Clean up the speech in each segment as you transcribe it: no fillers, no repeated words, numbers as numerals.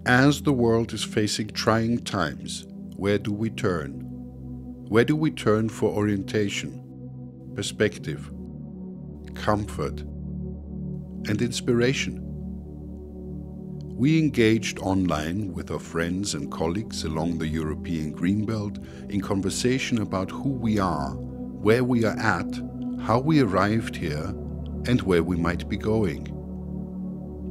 As the world is facing trying times, where do we turn? Where do we turn for orientation, perspective, comfort, and inspiration? We engaged online with our friends and colleagues along the European Greenbelt in conversation about who we are, where we are at, how we arrived here, and where we might be going.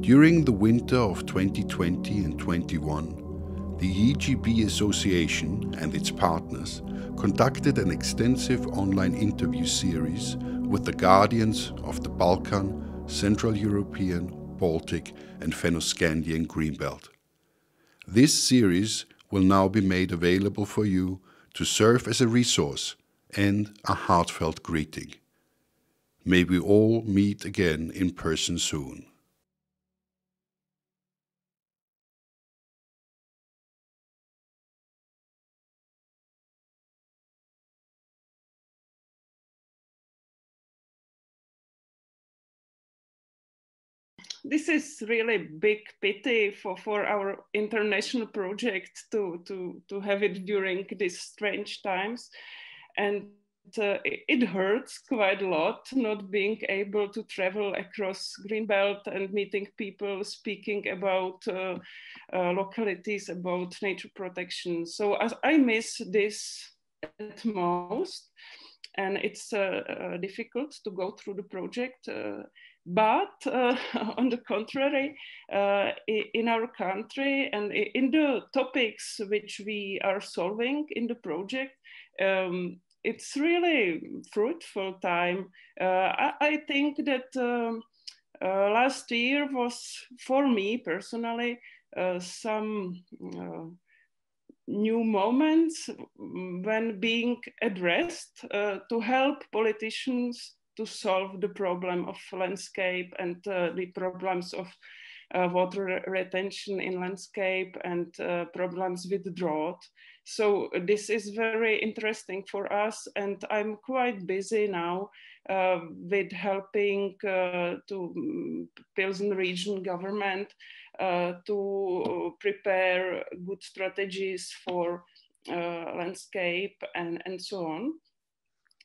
During the winter of 2020 and 21, the EGB Association and its partners conducted an extensive online interview series with the guardians of the Balkan, Central European, Baltic and Fennoscandian Greenbelt. This series will now be made available for you to serve as a resource and a heartfelt greeting. May we all meet again in person soon. This is really big pity for our international project to have it during these strange times. And it hurts quite a lot not being able to travel across Greenbelt and meeting people speaking about localities, about nature protection. So I miss this at most, and it's difficult to go through the project. But on the contrary, in our country and in the topics which we are solving in the project, it's really fruitful time. I think that last year was, for me personally, some new moments when being addressed to help politicians to solve the problem of landscape and the problems of water retention in landscape and problems with drought. So this is very interesting for us, and I'm quite busy now with helping to Pilsen region government to prepare good strategies for landscape and so on.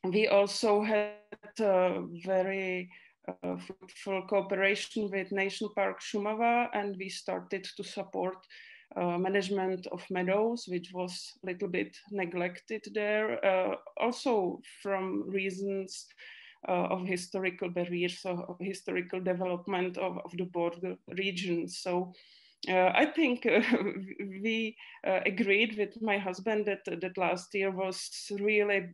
We also had very fruitful cooperation with National Park Šumava, and we started to support management of meadows, which was a little bit neglected there, also from reasons of historical barriers, of historical development of the border regions. So I think we agreed with my husband that last year was really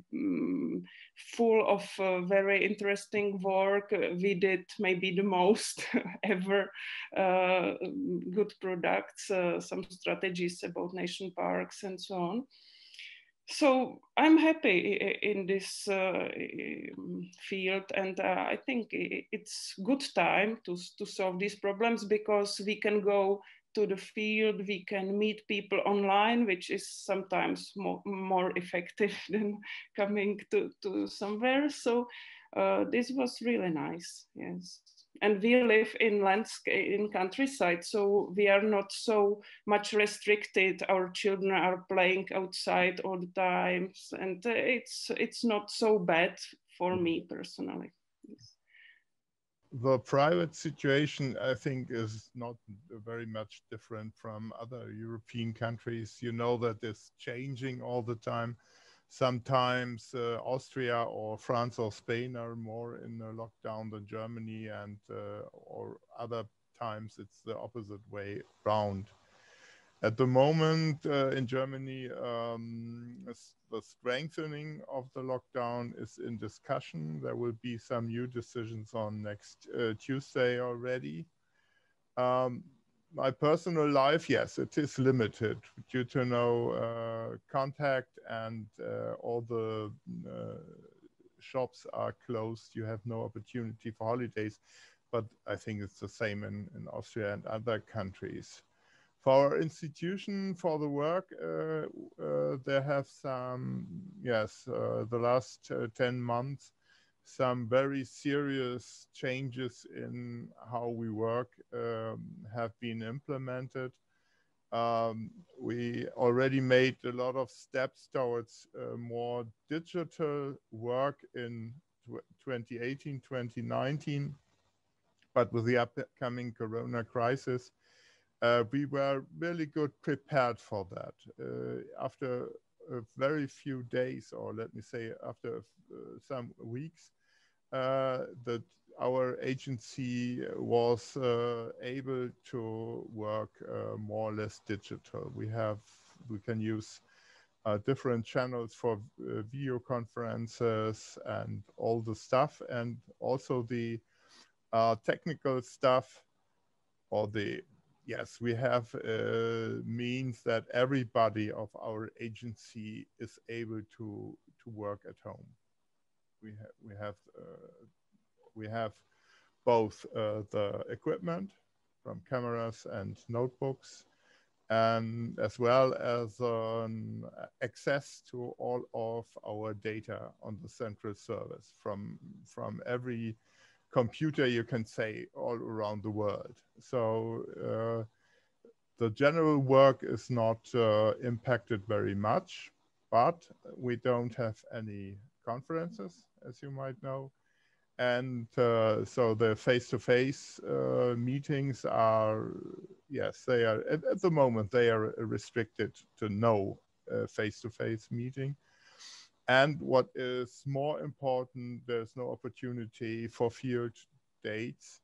full of very interesting work. We did maybe the most ever good products, some strategies about national parks and so on. So I'm happy in this field, and I think it's good time to solve these problems, because we can go to the field, we can meet people online, which is sometimes more effective than coming to somewhere. So this was really nice, yes. And we live in landscape, in countryside, so we are not so much restricted. Our children are playing outside all the time, and it's not so bad for me personally. Yes. The private situation, I think, is not very much different from other European countries. You know that it's changing all the time. Sometimes Austria or France or Spain are more in a lockdown than Germany, and or other times it's the opposite way around. At the moment in Germany, the strengthening of the lockdown is in discussion. There will be some new decisions on next Tuesday already. My personal life, yes, it is limited due to no contact, and all the shops are closed. You have no opportunity for holidays, but I think it's the same in Austria and other countries. For our institution, for the work, there have some, yes, the last 10 months, some very serious changes in how we work have been implemented. We already made a lot of steps towards more digital work in 2018, 2019, but with the upcoming Corona crisis, we were really good prepared for that. After a very few days, or let me say after some weeks, that our agency was able to work more or less digital. We can use different channels for video conferences and all the stuff, and also the technical stuff, or we have means that everybody of our agency is able to work at home. We have both the equipment from cameras and notebooks, and as well as access to all of our data on the central service from every computer, you can say, all around the world. So the general work is not impacted very much, but we don't have any conferences, as you might know. And so the face-to-face meetings are, yes, they are, at the moment, they are restricted to no face-to-face meeting. And what is more important, there's no opportunity for field dates,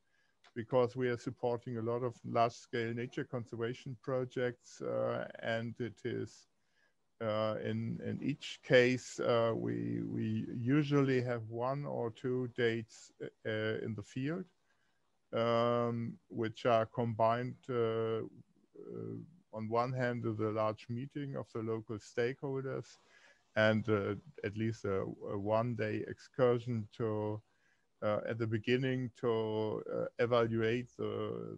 because we are supporting a lot of large-scale nature conservation projects, and it is in each case we usually have 1 or 2 dates in the field, which are combined on one hand with a large meeting of the local stakeholders, and at least a one-day excursion to at the beginning to evaluate the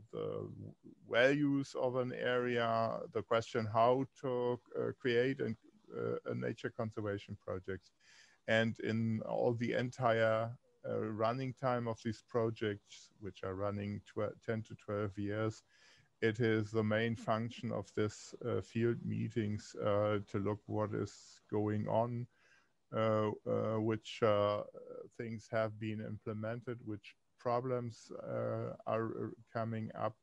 values of an area, the question how to create a nature conservation project. And in all the entire running time of these projects, which are running 10 to 12 years, it is the main function of this field meetings to look what is going on, which things have been implemented, which problems are coming up,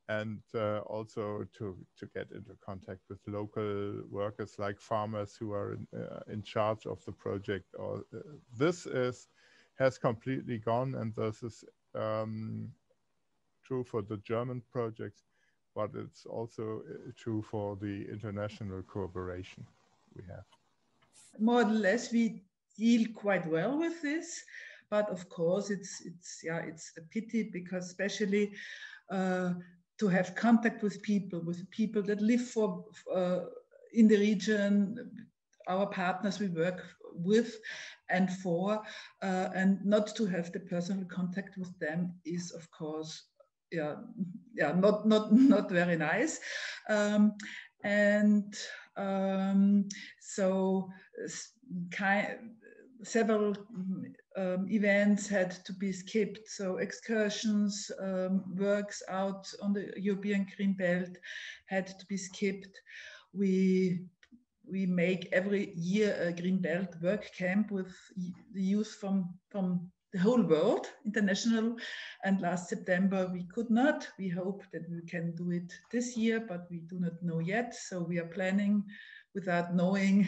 and also to get into contact with local workers like farmers who are in charge of the project. Or this has completely gone, and this is true for the German projects, but it's also true for the international cooperation we have. More or less, we deal quite well with this, but of course, it's a pity, because especially to have contact with people that live in the region, our partners we work with and for, and not to have the personal contact with them is, of course, not very nice. So several events had to be skipped. So excursions, works out on the European Green Belt had to be skipped. We make every year a Green Belt work camp with the youth from the whole world, international, and last September we could not. We hope that we can do it this year, but we do not know yet. So we are planning without knowing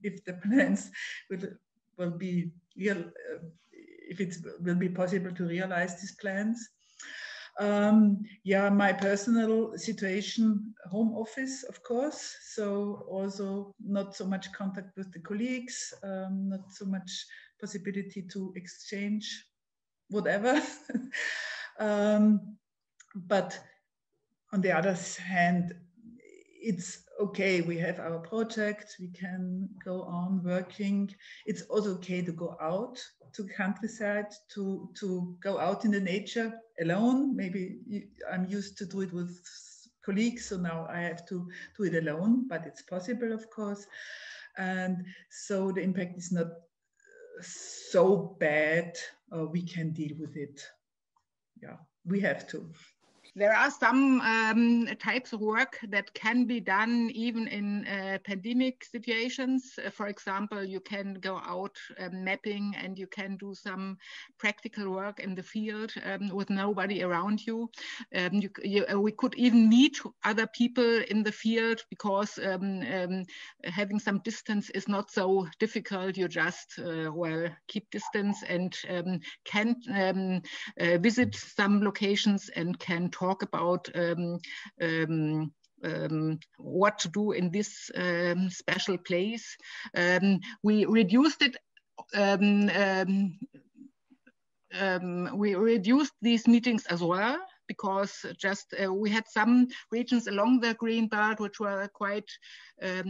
if the plans will be real, if it will be possible to realize these plans. My personal situation, home office, of course. So also not so much contact with the colleagues, not so much possibility to exchange whatever. But on the other hand, it's okay. We have our project. We can go on working. It's also okay to go out to countryside, to go out in the nature alone. Maybe I'm used to do it with colleagues, so now I have to do it alone, but it's possible, of course. And so the impact is not so bad. We can deal with it. Yeah, we have to. there are some types of work that can be done even in pandemic situations. For example, you can go out mapping and you can do some practical work in the field with nobody around you. We could even meet other people in the field because having some distance is not so difficult. You just, well, keep distance and can visit some locations and can talk about what to do in this special place. We reduced it. We reduced these meetings as well because just we had some regions along the green belt which were quite a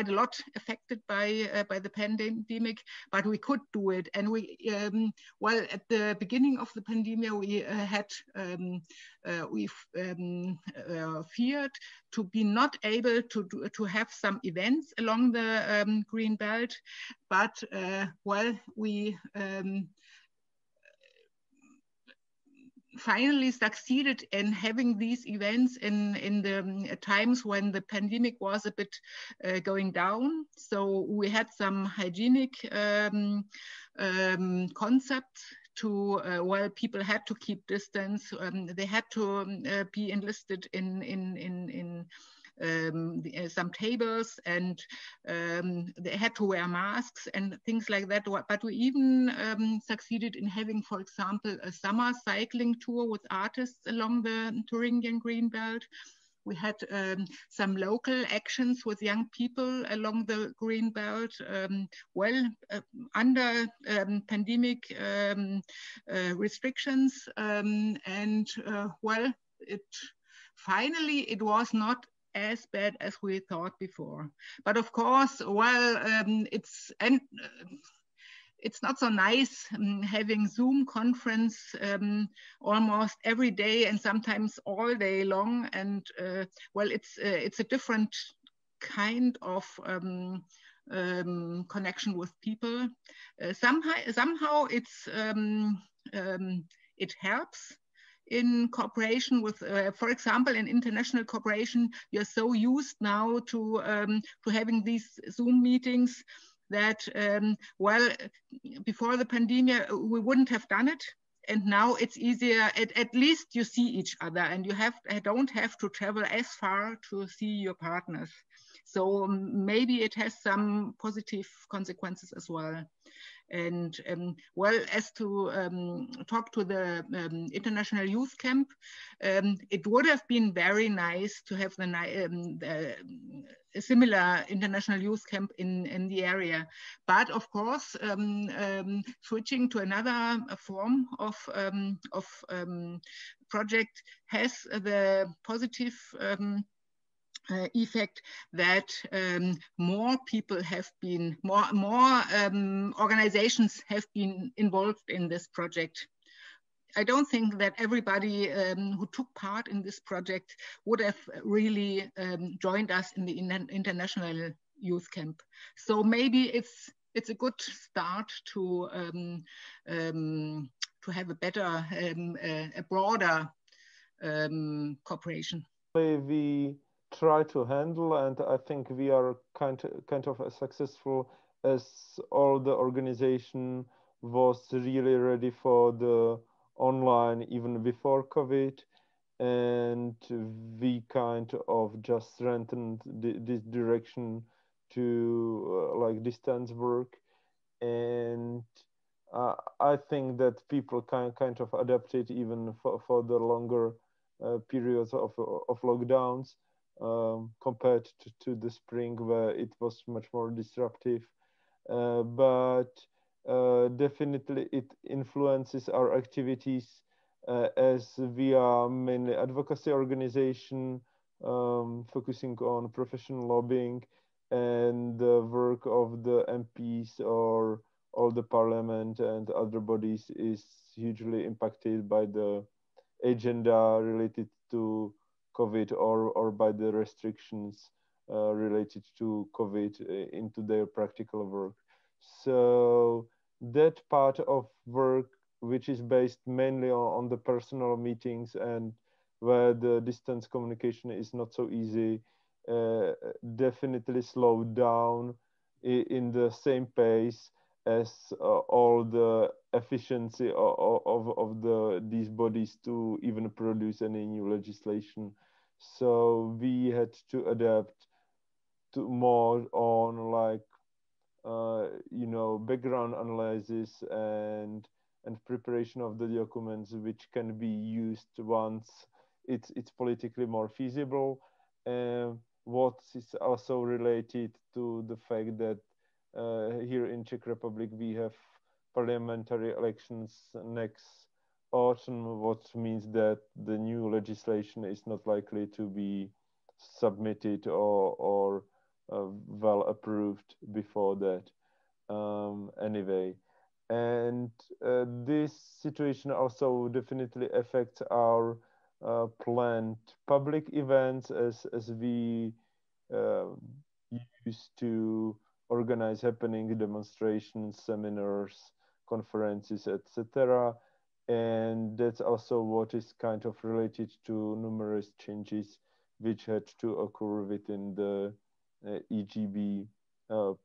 lot affected by the pandemic, but we could do it. And we, well, at the beginning of the pandemic, we feared to be not able to have some events along the green belt, but well, we finally succeeded in having these events in the times when the pandemic was a bit going down. So we had some hygienic concepts to, well, people had to keep distance. They had to be enlisted in some tables, and they had to wear masks and things like that. But we even succeeded in having, for example, a summer cycling tour with artists along the Thuringian Greenbelt. We had some local actions with young people along the Greenbelt, under pandemic restrictions, well, finally it was not as bad as we thought before. But of course, well, it's not so nice having Zoom conference almost every day and sometimes all day long. And well, it's a different kind of connection with people. Somehow it's it helps. In cooperation with, for example, in international cooperation, you're so used now to having these Zoom meetings that, well, before the pandemic, we wouldn't have done it. And now it's easier, at least you see each other and you don't have to travel as far to see your partners. So maybe it has some positive consequences as well. And well, as to talk to the International Youth Camp, it would have been very nice to have a similar International Youth Camp in the area. But of course, switching to another form of project has the positive effect that more people have been, more organizations have been involved in this project. I don't think that everybody who took part in this project would have really joined us in the International Youth Camp. So maybe it's a good start to have a better, a broader cooperation. We try to handle, and I think we are kind of as successful as all the organization was really ready for the online even before COVID, and we kind of just strengthened this direction to like distance work, and I think that people kind of adapted even for the longer periods of lockdowns. Compared to the spring where it was much more disruptive, but definitely it influences our activities as we are mainly advocacy organization focusing on professional lobbying, and the work of the MPs or all the parliament and other bodies is hugely impacted by the agenda related to COVID or by the restrictions related to COVID into their practical work. So that part of work, which is based mainly on the personal meetings and where the distance communication is not so easy, definitely slow down in the same pace as all the efficiency of these bodies to even produce any new legislation. So we had to adapt to more on like you know, background analysis and preparation of the documents, which can be used once it's politically more feasible. What is also related to the fact that here in Czech Republic we have parliamentary elections next autumn, what means that the new legislation is not likely to be submitted or well approved before that. Anyway, and this situation also definitely affects our planned public events as we used to organize happening demonstrations, seminars, conferences, etc. And that's also what is kind of related to numerous changes which had to occur within the EGB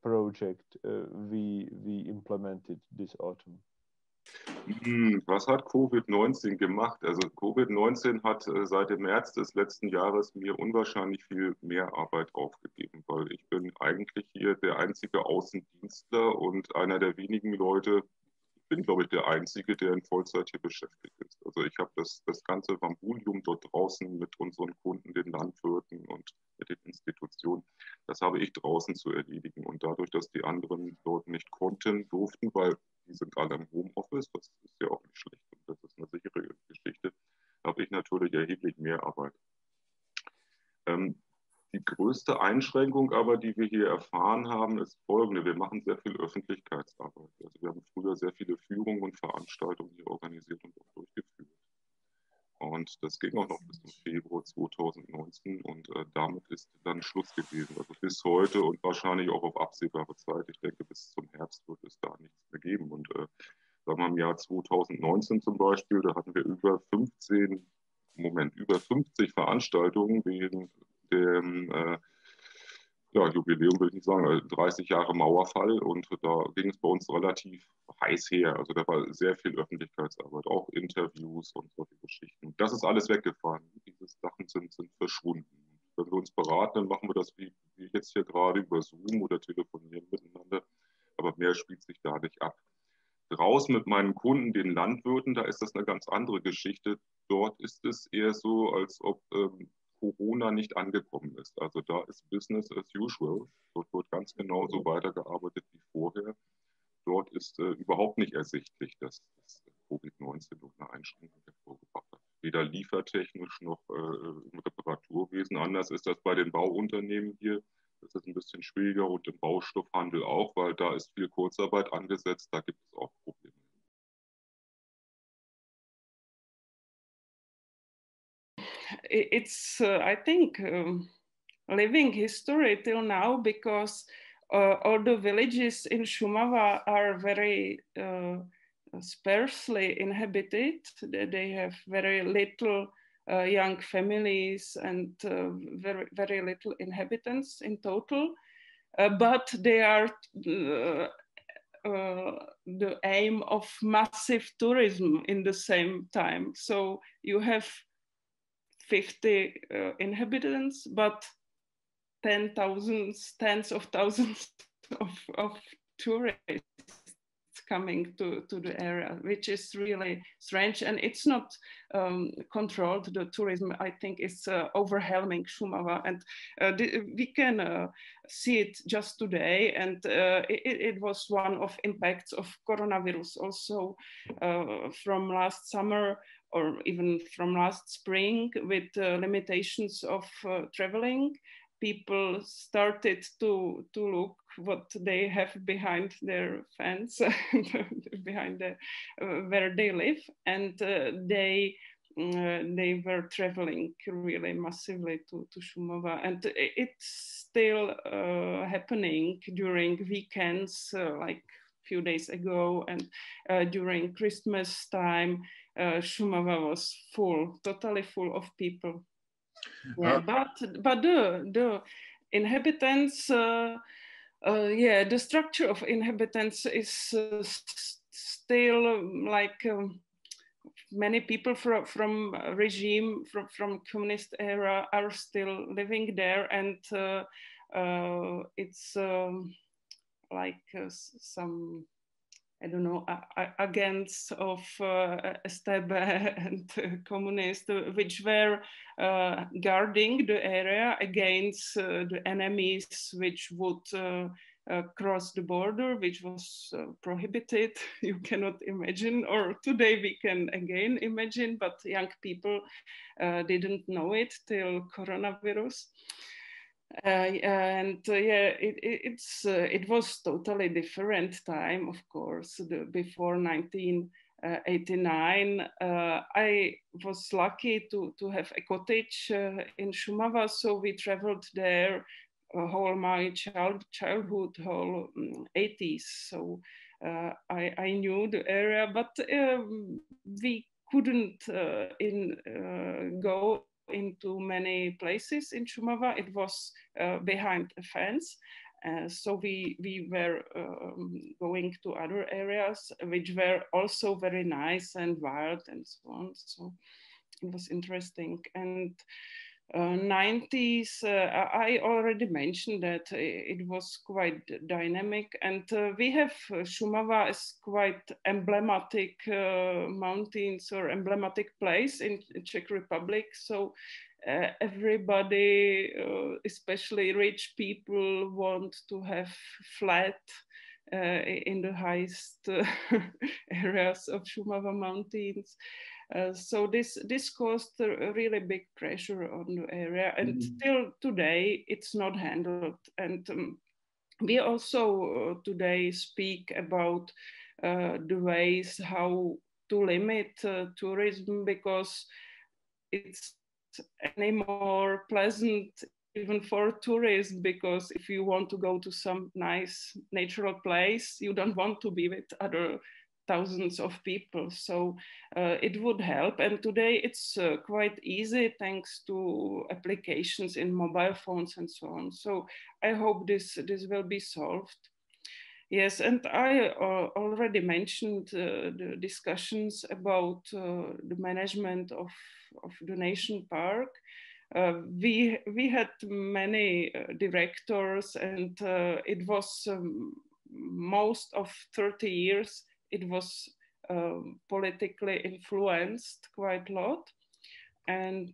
project we implemented this autumn. Was hat Covid-19 gemacht? Also Covid-19 hat seit dem März des letzten Jahres mir unwahrscheinlich viel mehr Arbeit aufgegeben, weil ich bin eigentlich hier der einzige Außendienstler und einer der wenigen Leute, ich bin glaube ich der Einzige, der in Vollzeit hier beschäftigt ist. Also ich habe das ganze Bambulium dort draußen mit unseren Kunden, den Landwirten und mit den Institutionen, das habe ich draußen zu erledigen. Und dadurch, dass die anderen dort nicht konnten, durften, weil die sind alle im Homeoffice, das ist ja auch nicht schlecht und das ist eine sichere Geschichte, habe ich natürlich erheblich mehr Arbeit. Die größte Einschränkung aber, die wir hier erfahren haben, ist folgende. Wir machen sehr viel Öffentlichkeitsarbeit. Also wir haben früher sehr viele Führungen und Veranstaltungen hier organisiert und auch durchgeführt. Und das ging auch noch bis zum Februar 2019 und damit ist dann Schluss gewesen. Also bis heute und wahrscheinlich auch auf absehbare Zeit. Ich denke, bis zum Herbst wird es da nichts mehr geben. Und sagen wir im Jahr 2019 zum Beispiel, da hatten wir über 50 Veranstaltungen wegen dem Jubiläum, würde ich nicht sagen, 30 Jahre Mauerfall und da ging es bei uns relativ heiß her. Also da war sehr viel Öffentlichkeitsarbeit, auch Interviews und solche Geschichten. Das ist alles weggefallen. Diese Sachen sind verschwunden. Wenn wir uns beraten, dann machen wir das wie jetzt hier gerade über Zoom oder telefonieren miteinander, aber mehr spielt sich da nicht ab. Draußen mit meinen Kunden, den Landwirten, da ist das eine ganz andere Geschichte. Dort ist es eher so, als ob Corona nicht angekommen ist. Also da ist Business as usual. Dort wird ganz genauso weitergearbeitet wie vorher. Dort ist überhaupt nicht ersichtlich, dass Covid-19 eine Einschränkung hervorgebracht hat. Weder liefertechnisch noch im Reparaturwesen. Anders ist das bei den Bauunternehmen hier. Das ist ein bisschen schwieriger und im Baustoffhandel auch, weil da ist viel Kurzarbeit angesetzt. Da gibt es auch Probleme. It's, I think, living history till now because all the villages in Šumava are very sparsely inhabited. They have very little young families and very, very little inhabitants in total. But they are the aim of massive tourism in the same time. So you have 50 inhabitants, but tens of thousands of tourists coming to the area, which is really strange. And it's not controlled. The tourism, I think, is overwhelming Šumava. And we can see it just today. And it was one of impacts of coronavirus also from last summer or even from last spring with limitations of traveling. People started to look what they have behind their fence, behind where they live, and they were traveling really massively to Šumava, and it's still happening during weekends, like a few days ago, and during Christmas time. Šumava was full, totally full of people. Yeah, but the inhabitants, yeah, the structure of inhabitants is still like many people from regime from communist era are still living there, and it's like some, I don't know, agents of STB and communists, which were guarding the area against the enemies which would cross the border, which was prohibited. You cannot imagine, or today we can again imagine, but young people didn't know it till coronavirus. Yeah, it was totally different time, of course. Before 1989, I was lucky to have a cottage in Šumava, so we traveled there whole my childhood, whole 80s. So I knew the area, but we couldn't go into many places in Šumava. It was behind a fence. So we were going to other areas, which were also very nice and wild and so on. So it was interesting. And 90s, I already mentioned that it was quite dynamic, and we have Šumava as quite emblematic mountains or emblematic place in Czech Republic. So everybody, especially rich people, want to have flat in the highest areas of Šumava mountains. So this caused a really big pressure on the area, and still today it's not handled. And we also today speak about the ways how to limit tourism, because it's any more pleasant even for tourists, because if you want to go to some nice natural place, you don't want to be with other thousands of people. So it would help. And today it's quite easy thanks to applications in mobile phones and so on. So I hope this will be solved. Yes, and I already mentioned the discussions about the management of the nation park. We had many directors, and it was most of 30 years it was politically influenced quite a lot. And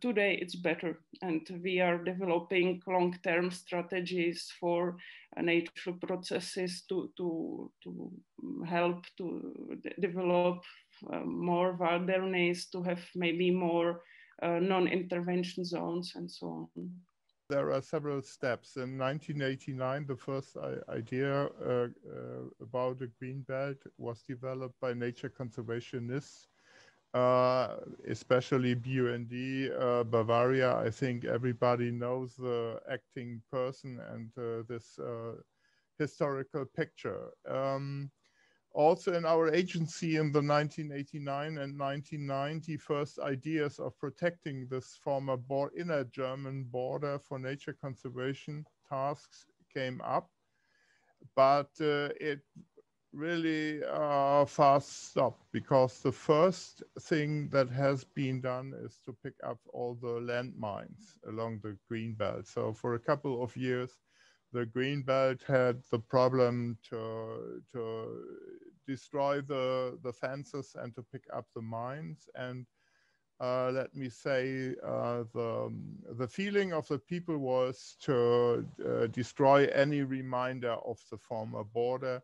today it's better, and we are developing long-term strategies for natural processes to help to develop more wilderness, to have maybe more non-intervention zones and so on. There are several steps. In 1989, the first idea about a green belt was developed by nature conservationists, especially BUND, Bavaria. I think everybody knows the acting person and this historical picture. Also in our agency in the 1989 and 1990, first ideas of protecting this former inner German border for nature conservation tasks came up, but it really fast stopped, because the first thing that has been done is to pick up all the landmines along the green belt. So for a couple of years, the green belt had the problem to destroy the fences and to pick up the mines. And let me say, the feeling of the people was to destroy any reminder of the former border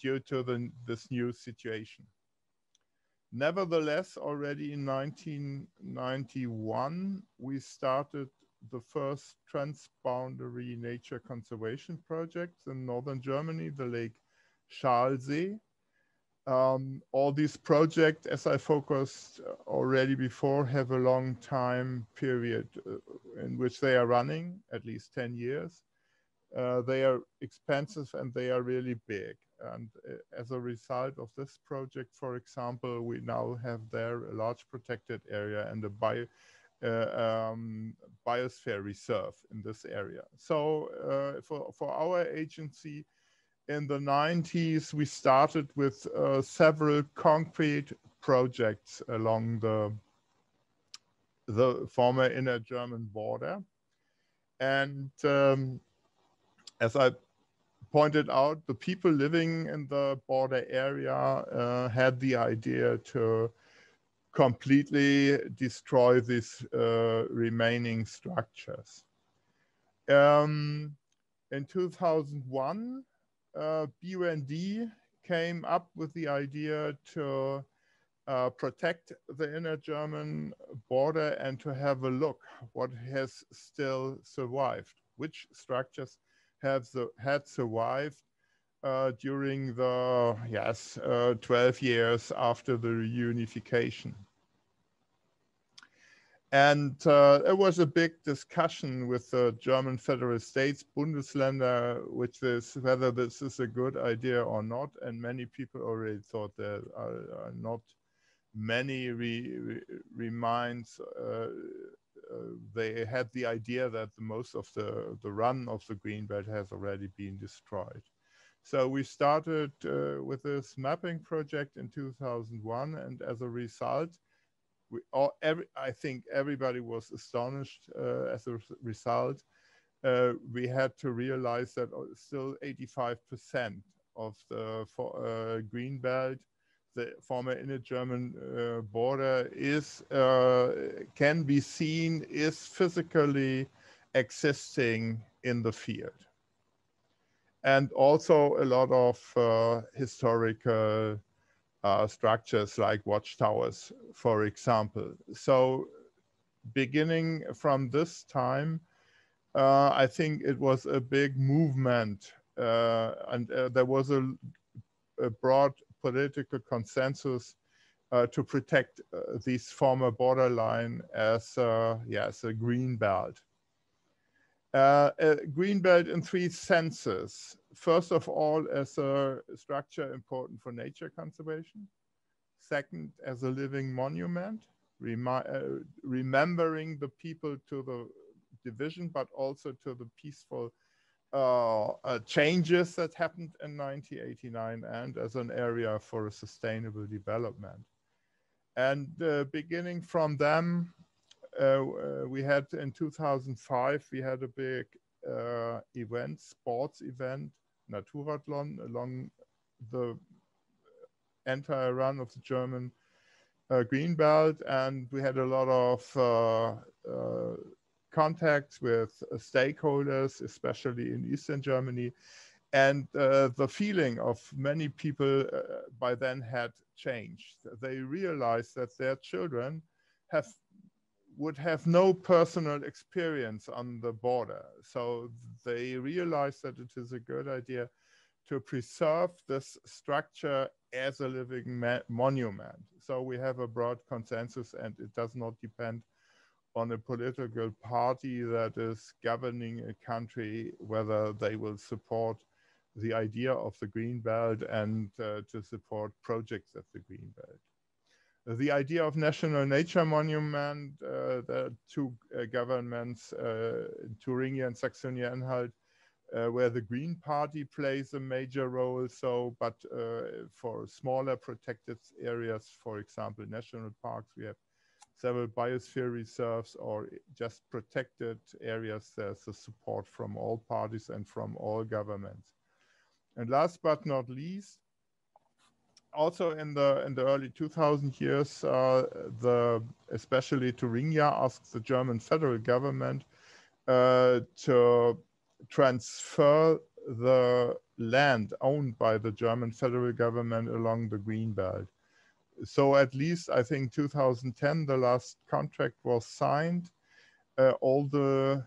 due to this new situation. Nevertheless, already in 1991, we started the first transboundary nature conservation projects in northern Germany, the Lake Schalsee. All these projects, as I focused already before, have a long time period in which they are running, at least 10 years. They are expensive and they are really big. And as a result of this project, for example, we now have there a large protected area and a biosphere reserve in this area. So for our agency, in the 90s, we started with several concrete projects along the former inner German border. And as I pointed out, the people living in the border area had the idea to completely destroy these remaining structures. In 2001, BUND came up with the idea to protect the inner German border and to have a look what has still survived, which structures had survived during the 12 years after the reunification. And it was a big discussion with the German federal states, Bundesländer, which is whether this is a good idea or not. And many people already thought there are not many reminds. They had the idea that most of the run of the Greenbelt has already been destroyed. So we started with this mapping project in 2001, and as a result, I think everybody was astonished as a result. We had to realize that still 85% of the Greenbelt, the former inner German border, can be seen, is physically existing in the field. And also a lot of historical structures like watchtowers, for example. So beginning from this time, I think it was a big movement and there was a broad political consensus to protect this former borderline as a green belt. A green belt in three senses. First of all, as a structure important for nature conservation. Second, as a living monument, remembering the people to the division, but also to the peaceful changes that happened in 1989, and as an area for sustainable development. And beginning from them, we had in 2005, we had a big sports event, Naturathlon, along the entire run of the German Greenbelt. And we had a lot of contacts with stakeholders, especially in Eastern Germany. And the feeling of many people by then had changed. They realized that their children would have no personal experience on the border. So they realized that it is a good idea to preserve this structure as a living monument. So we have a broad consensus, and it does not depend on a political party that is governing a country, whether they will support the idea of the Greenbelt and to support projects at the Greenbelt. The idea of national nature monument, the two governments, Thuringia and Saxony-Anhalt, where the Green Party plays a major role. So, but for smaller protected areas, for example, national parks, we have several biosphere reserves or just protected areas. There's a support from all parties and from all governments. And last but not least, also in the early 2000 years, especially Thuringia asked the German federal government to transfer the land owned by the German federal government along the Greenbelt. So at least I think 2010, the last contract was signed. All the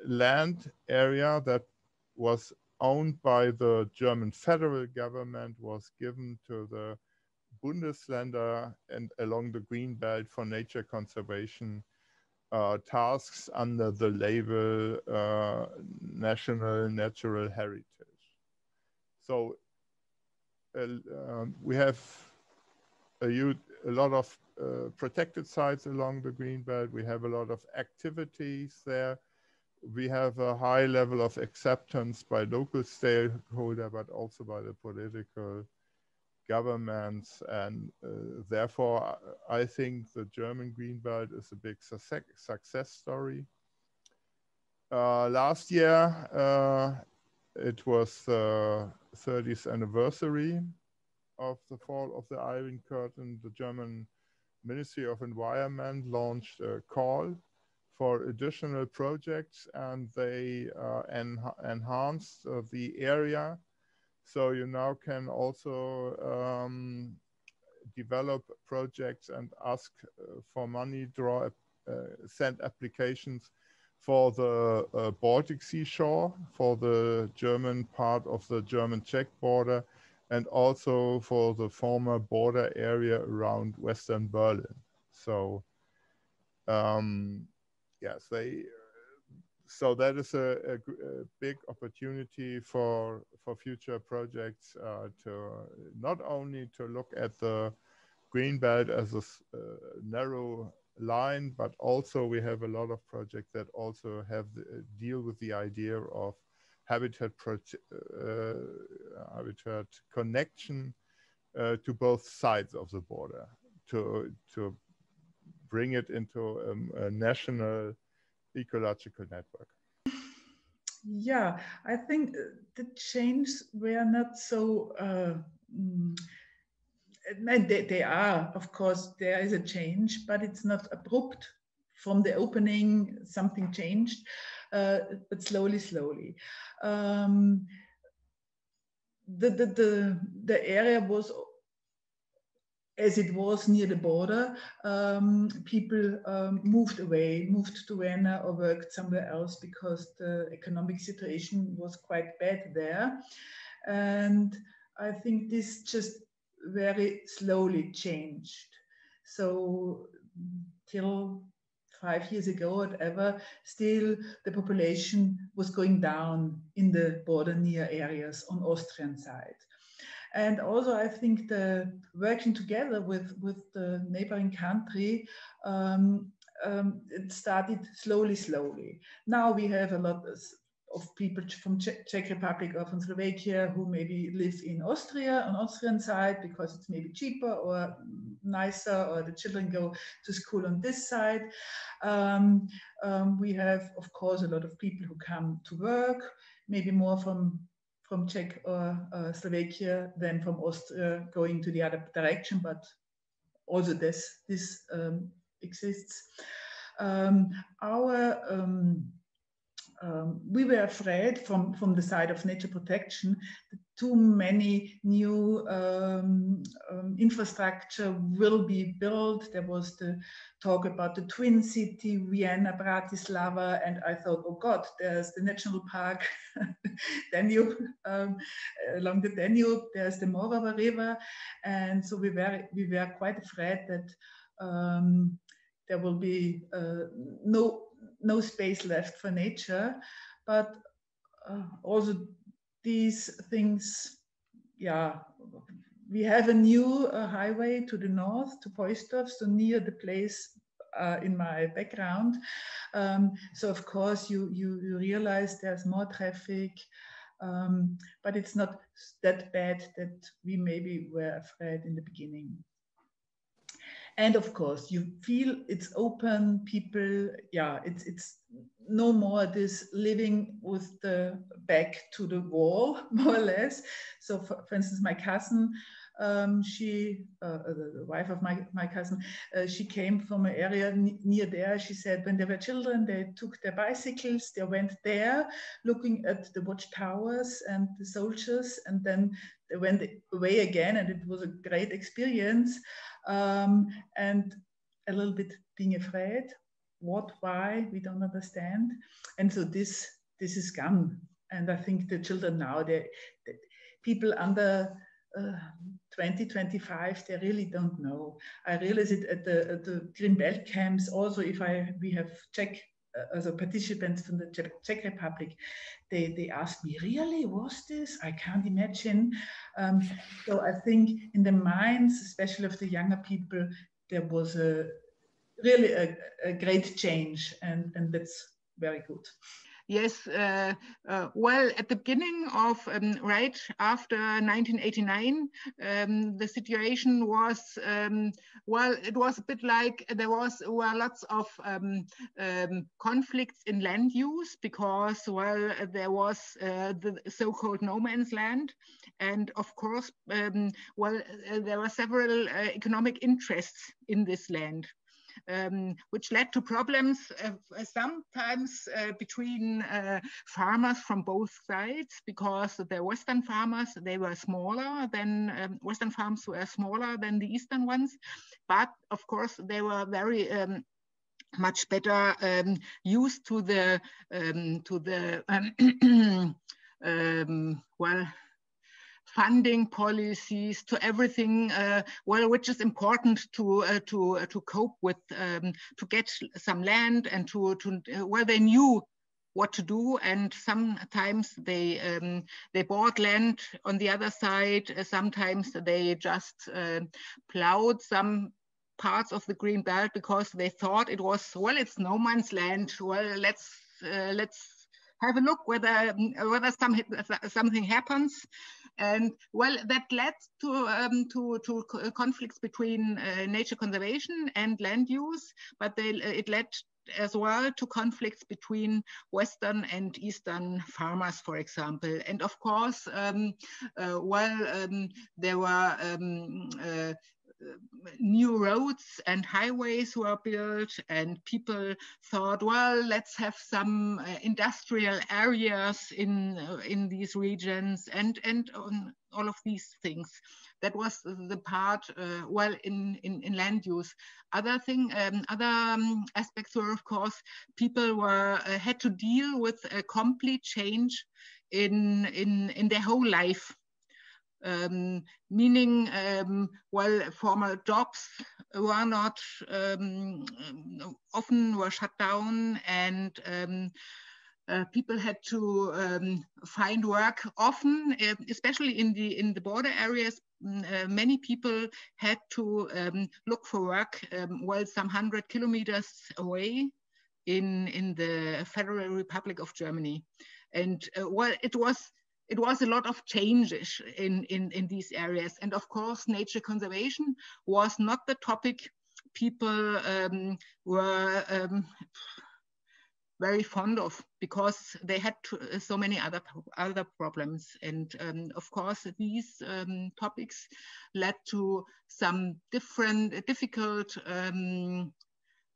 land area that was owned by the German federal government was given to the Bundesländer and along the Greenbelt for nature conservation tasks under the label National Natural Heritage. So we have a lot of protected sites along the Greenbelt. We have a lot of activities there. We have a high level of acceptance by local stakeholders, but also by the political governments. And therefore, I think the German Greenbelt is a big success story. Last year, it was the 30th anniversary of the fall of the Iron Curtain. The German Ministry of Environment launched a call for additional projects, and they enhanced the area. So you now can also develop projects and ask for money, send applications for the Baltic Sea shore, for the German part of the German-Czech border, and also for the former border area around Western Berlin. So yes, so that is a big opportunity for future projects to not only to look at the Greenbelt as a narrow line, but also we have a lot of projects that also have deal with the idea of habitat connection to both sides of the border, to bring it into a national ecological network. Yeah, I think the changes were not so, they are, of course, there is a change, but it's not abrupt. From the opening, something changed, but slowly. The area was, as it was near the border, people moved away, moved to Vienna or worked somewhere else because the economic situation was quite bad there. And I think this just very slowly changed. So till 5 years ago, whatever, still the population was going down in the border near areas on Austrian side. And also, I think the working together with the neighboring country, it started slowly. Now we have a lot of people from Czech Republic or from Slovakia who maybe live in Austria, on Austrian side, because it's maybe cheaper or nicer, or the children go to school on this side. We have, of course, a lot of people who come to work, maybe more from Czech or Slovakia than from Austria, going to the other direction, but also this exists. We were afraid from the side of nature protection that too many new infrastructure will be built. There was the talk about the twin city, Vienna, Bratislava, and I thought, oh God, there's the national park Danube, along the Danube, there's the Morava River, and so we were quite afraid that there will be no space left for nature. But also these things, yeah, we have a new highway to the north, to Poistorf, so near the place in my background. So of course you realize there's more traffic, but it's not that bad that we maybe were afraid in the beginning. And of course, you feel it's open, people, yeah, it's no more this living with the back to the wall, more or less. So for instance, my cousin, the wife of my cousin, she came from an area near there. She said when they were children, they took their bicycles, they went there looking at the watchtowers and the soldiers, and then they went away again, and it was a great experience. And a little bit being afraid, what, why, we don't understand. And so this is gone. And I think the children now, people under 20, 25, they really don't know. I realize it at the Greenbelt camps. Also, we have Czech also participants from the Czech Republic, they asked me, really, was this? I can't imagine. So I think in the minds, especially of the younger people, there was really a great change, and that's very good. Yes, well, at the beginning of, right after 1989, the situation was, well, it was a bit like there were lots of conflicts in land use because, well, there was the so-called no man's land. And of course, well, there were several economic interests in this land. Which led to problems sometimes between farmers from both sides, because the Western farmers, they were smaller than, Western farms were smaller than the Eastern ones, but of course they were very much better used to the well, funding policies, to everything, well, which is important to cope with, to get some land, and to well, they knew what to do, and sometimes they bought land on the other side. Sometimes they just plowed some parts of the green belt because they thought it was, well, it's no man's land. Well, let's have a look whether something happens. And well, that led to conflicts between nature conservation and land use, but it led as well to conflicts between Western and Eastern farmers, for example. And of course, there were new roads and highways were built, and people thought, well, let's have some industrial areas in these regions, and all of these things. That was the part, well, in land use. Other aspects were, of course, people had to deal with a complete change in their whole life. Meaning, well, formal jobs were not, often were shut down, and people had to find work often, especially in the border areas. Many people had to look for work, well, some 100 kilometers away in the Federal Republic of Germany. And well, it was a lot of changes in these areas. And of course, nature conservation was not the topic people were very fond of, because they had so many other problems. And of course, these topics led to some difficult,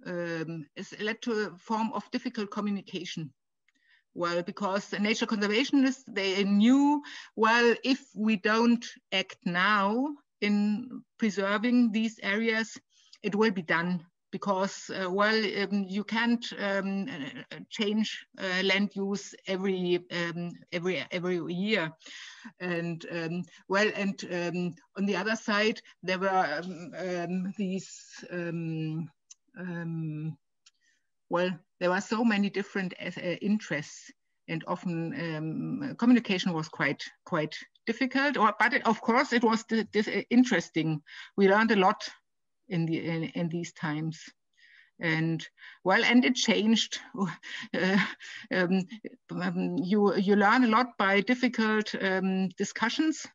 led to a form of difficult communication. Well, because the nature conservationists, they knew, well, if we don't act now in preserving these areas, it will be done. Because, well, you can't change land use every year. And well, and on the other side, there were these, well, there were so many different interests, and often communication was quite difficult. But of course, it was interesting. We learned a lot in these times, and well, and it changed. You learn a lot by difficult discussions.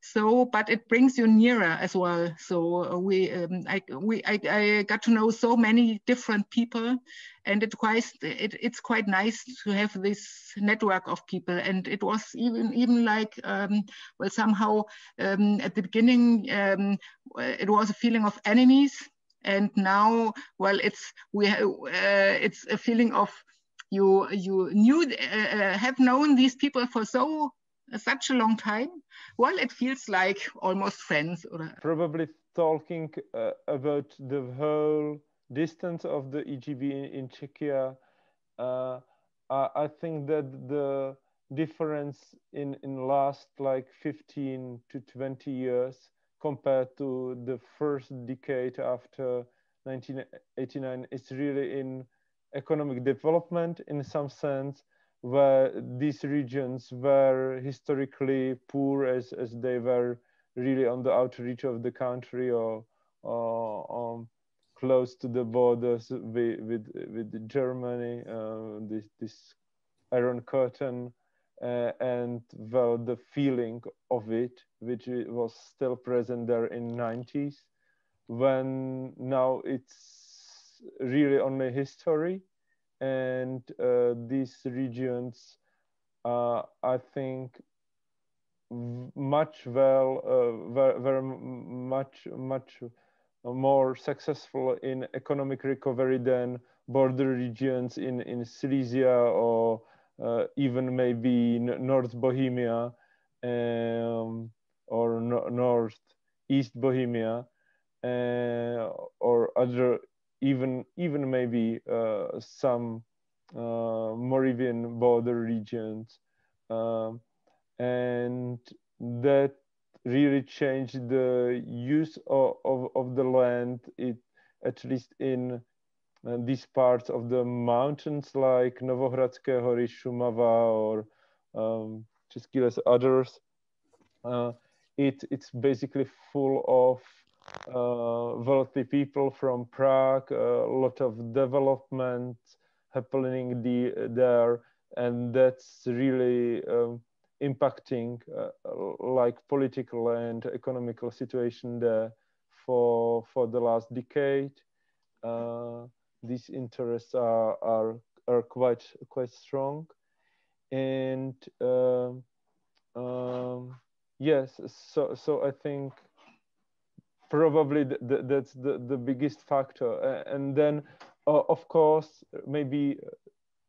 So, but it brings you nearer as well. So I got to know so many different people, and it's quite nice to have this network of people. And it was even like, well, somehow at the beginning it was a feeling of enemies, and now, well, it's a feeling of you have known these people for such a long time. Well, it feels like almost friends. Probably talking about the whole distance of the EGB in Czechia, I think that the difference in last like 15 to 20 years compared to the first decade after 1989 is really in economic development in some sense, where these regions were historically poor as they were really on the outreach of the country or close to the borders with Germany, this Iron Curtain, and well, the feeling of it, which was still present there in 90s, when now it's really only history, and these regions, I think, very much more successful in economic recovery than border regions in Silesia or even maybe North Bohemia or Northeast Bohemia or other, even maybe some Moravian border regions, and that really changed the use of the land, at least in these parts of the mountains like Novohradské hory, Šumava, or Český les, others. It's basically full of wealthy people from Prague, a lot of development happening there, and that's really impacting like political and economical situation there for the last decade. These interests are quite strong, and yes, so I think probably that's the biggest factor. And then of course, maybe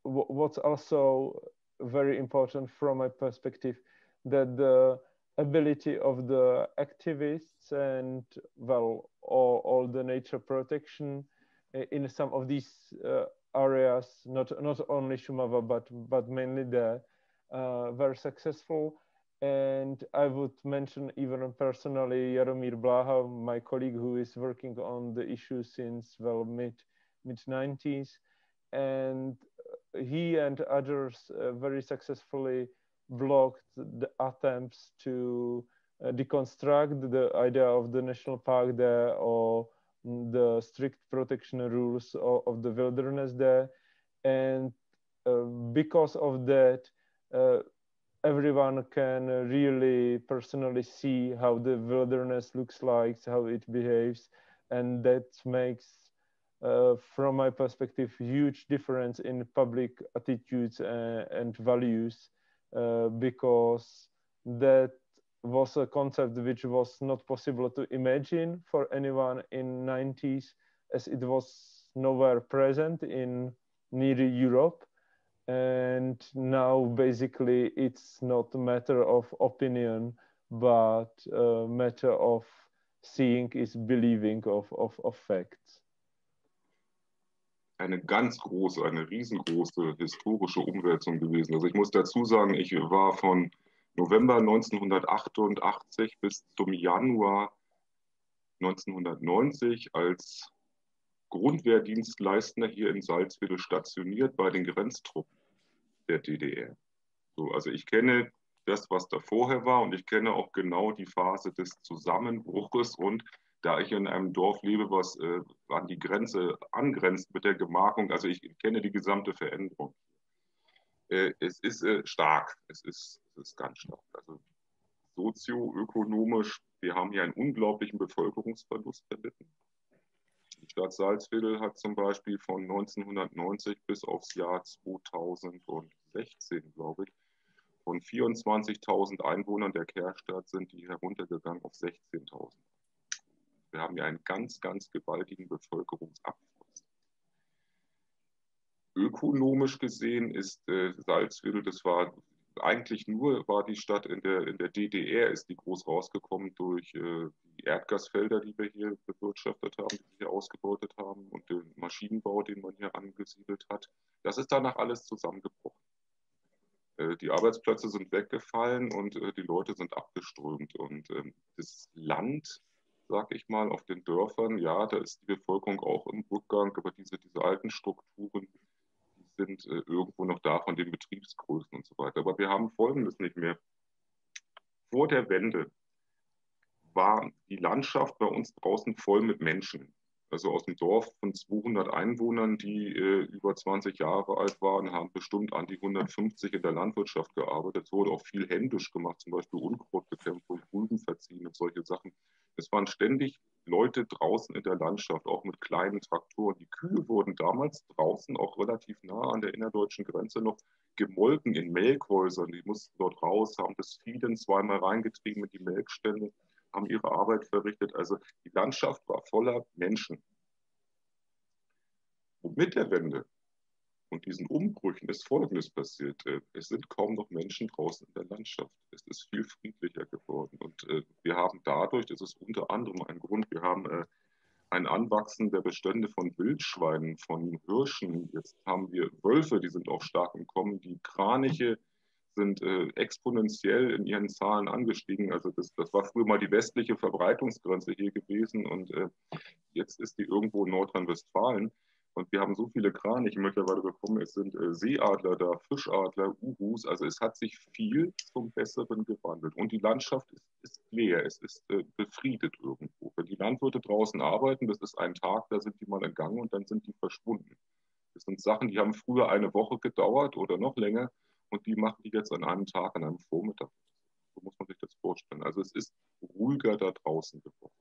what's also very important from my perspective, that the ability of the activists and well, all the nature protection in some of these areas, not only Šumava, but mainly there, were successful. And I would mention even personally Jaromír Bláha, my colleague who is working on the issue since well mid-90s, and he and others very successfully blocked the attempts to deconstruct the idea of the national park there or the strict protection rules of the wilderness there. And because of that, everyone can really personally see how the wilderness looks like, how it behaves, and that makes from my perspective, huge difference in public attitudes and values, because that was a concept which was not possible to imagine for anyone in 90s, as it was nowhere present in near Europe. And now basically it's not a matter of opinion, but a matter of seeing is believing of facts. Eine ganz große, eine riesengroße historische Umwälzung gewesen. Also ich muss dazu sagen, ich war von November 1988 bis zum Januar 1990 als Grundwehrdienstleistender hier in Salzwedel stationiert bei den Grenztruppen der DDR. So, also ich kenne das, was da vorher war, und ich kenne auch genau die Phase des Zusammenbruches, und da ich in einem Dorf lebe, was an die Grenze angrenzt mit der Gemarkung, also ich kenne die gesamte Veränderung. Es ist stark, es ist ganz stark. Also sozioökonomisch, wir haben hier einen unglaublichen Bevölkerungsverlust erlitten. Die Stadt Salzwedel hat zum Beispiel von 1990 bis aufs Jahr 2016, glaube ich, von 24.000 Einwohnern der Kehrstadt sind die heruntergegangen auf 16.000. Wir haben hier einen ganz, ganz gewaltigen Bevölkerungsabfluss. Ökonomisch gesehen ist Salzwedel, das war eigentlich war die Stadt in der DDR, ist die groß rausgekommen durch die Erdgasfelder, die wir hier bewirtschaftet haben, die wir hier ausgebeutet haben, und den Maschinenbau, den man hier angesiedelt hat. Das ist danach alles zusammengebrochen. Die Arbeitsplätze sind weggefallen und die Leute sind abgeströmt. Und das Land, sag ich mal, auf den Dörfern, ja, da ist die Bevölkerung auch im Rückgang, aber diese alten Strukturen, sind irgendwo noch da von den Betriebsgrößen und so weiter. Aber wir haben Folgendes nicht mehr. Vor der Wende war die Landschaft bei uns draußen voll mit Menschen. Also aus dem Dorf von 200 Einwohnern, die über 20 Jahre alt waren, haben bestimmt an die 150 in der Landwirtschaft gearbeitet. Es wurde auch viel händisch gemacht, zum Beispiel Unkrautbekämpfung, Rüben verziehen und solche Sachen. Es waren ständig Leute draußen in der Landschaft, auch mit kleinen Traktoren. Die Kühe wurden damals draußen, auch relativ nah an der innerdeutschen Grenze, noch gemolken in Melkhäusern. Die mussten dort raus, haben das Vieh dann zweimal reingetrieben in die Melkstände, haben ihre Arbeit verrichtet. Also die Landschaft war voller Menschen. Und mit der Wende und diesen Umbrüchen ist Folgendes passiert. Es sind kaum noch Menschen draußen in der Landschaft. Es ist viel friedlicher geworden. Und wir haben dadurch, das ist unter anderem ein Grund, wir haben ein Anwachsen der Bestände von Wildschweinen, von Hirschen. Jetzt haben wir Wölfe, die sind auch stark im Kommen. Die Kraniche sind exponentiell in ihren Zahlen angestiegen. Also das war früher mal die westliche Verbreitungsgrenze hier gewesen und jetzt ist die irgendwo in Nordrhein-Westfalen. Und wir haben so viele Kraniche mittlerweile bekommen. Es sind Seeadler da, Fischadler, Uhus. Also es hat sich viel zum Besseren gewandelt. Und die Landschaft ist leer, es ist befriedet irgendwo. Wenn die Landwirte draußen arbeiten, das ist ein Tag, da sind die mal in Gang und dann sind die verschwunden. Das sind Sachen, die haben früher eine Woche gedauert oder noch länger. Und die machen die jetzt an einem Tag, an einem Vormittag. So muss man sich das vorstellen. Also es ist ruhiger da draußen geworden.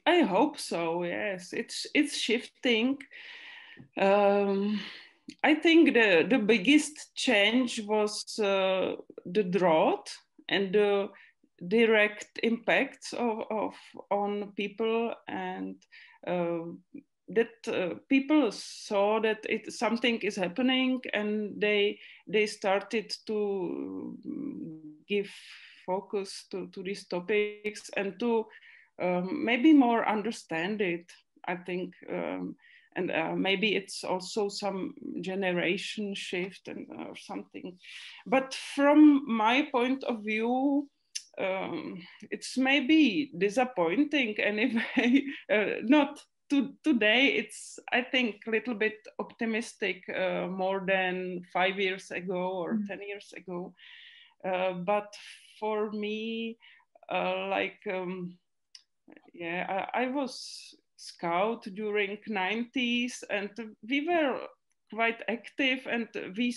I hope so. Yes, it's shifting. I think the biggest change was the drought and the direct impacts on people, and that people saw that something is happening, and they started to give focus to these topics and to maybe more understand it, I think. And maybe it's also some generation shift or something. But from my point of view, it's maybe disappointing anyway. Not today, it's, I think, a little bit optimistic, more than 5 years ago or 10 years ago. But for me, I was scout during 90s, and we were quite active, and we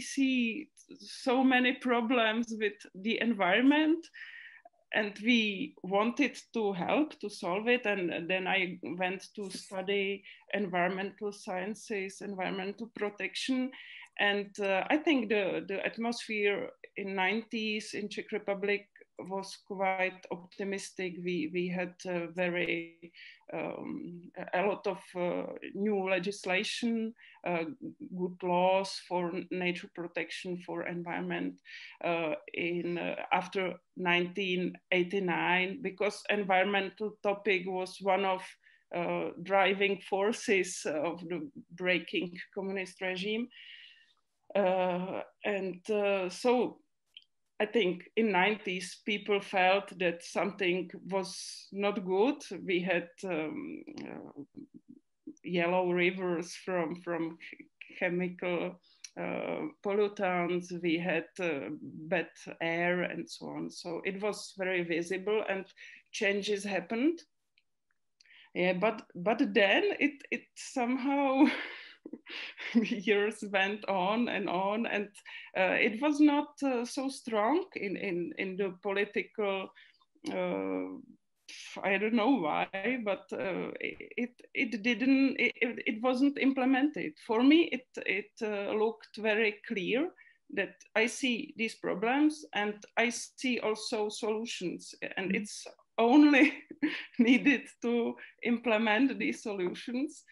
see so many problems with the environment, and we wanted to help to solve it. And then I went to study environmental sciences, environmental protection. And I think the atmosphere in 90s in Czech Republic was quite optimistic. We had a lot of new legislation, good laws for nature protection, for environment after 1989, because environmental topic was one of driving forces of the breaking communist regime. So I think in 90s, people felt that something was not good. We had yellow rivers from chemical pollutants. We had bad air and so on. So it was very visible, and changes happened. Yeah, but then it somehow years went on, and it was not so strong in the political. I don't know why, but it wasn't implemented. For me, it looked very clear that I see these problems and I see also solutions, and it's only needed to implement these solutions.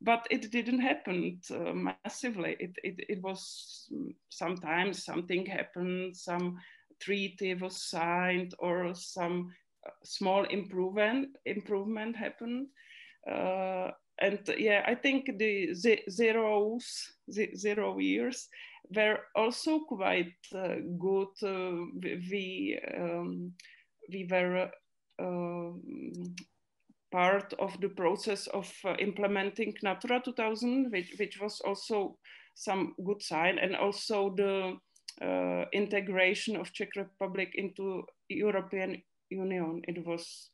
But it didn't happen massively. It was sometimes something happened, some treaty was signed, or some small improvement happened. And yeah, I think the 0 years were also quite good. We were part of the process of implementing Natura 2000, which was also some good sign, and also the integration of Czech Republic into European Union. It was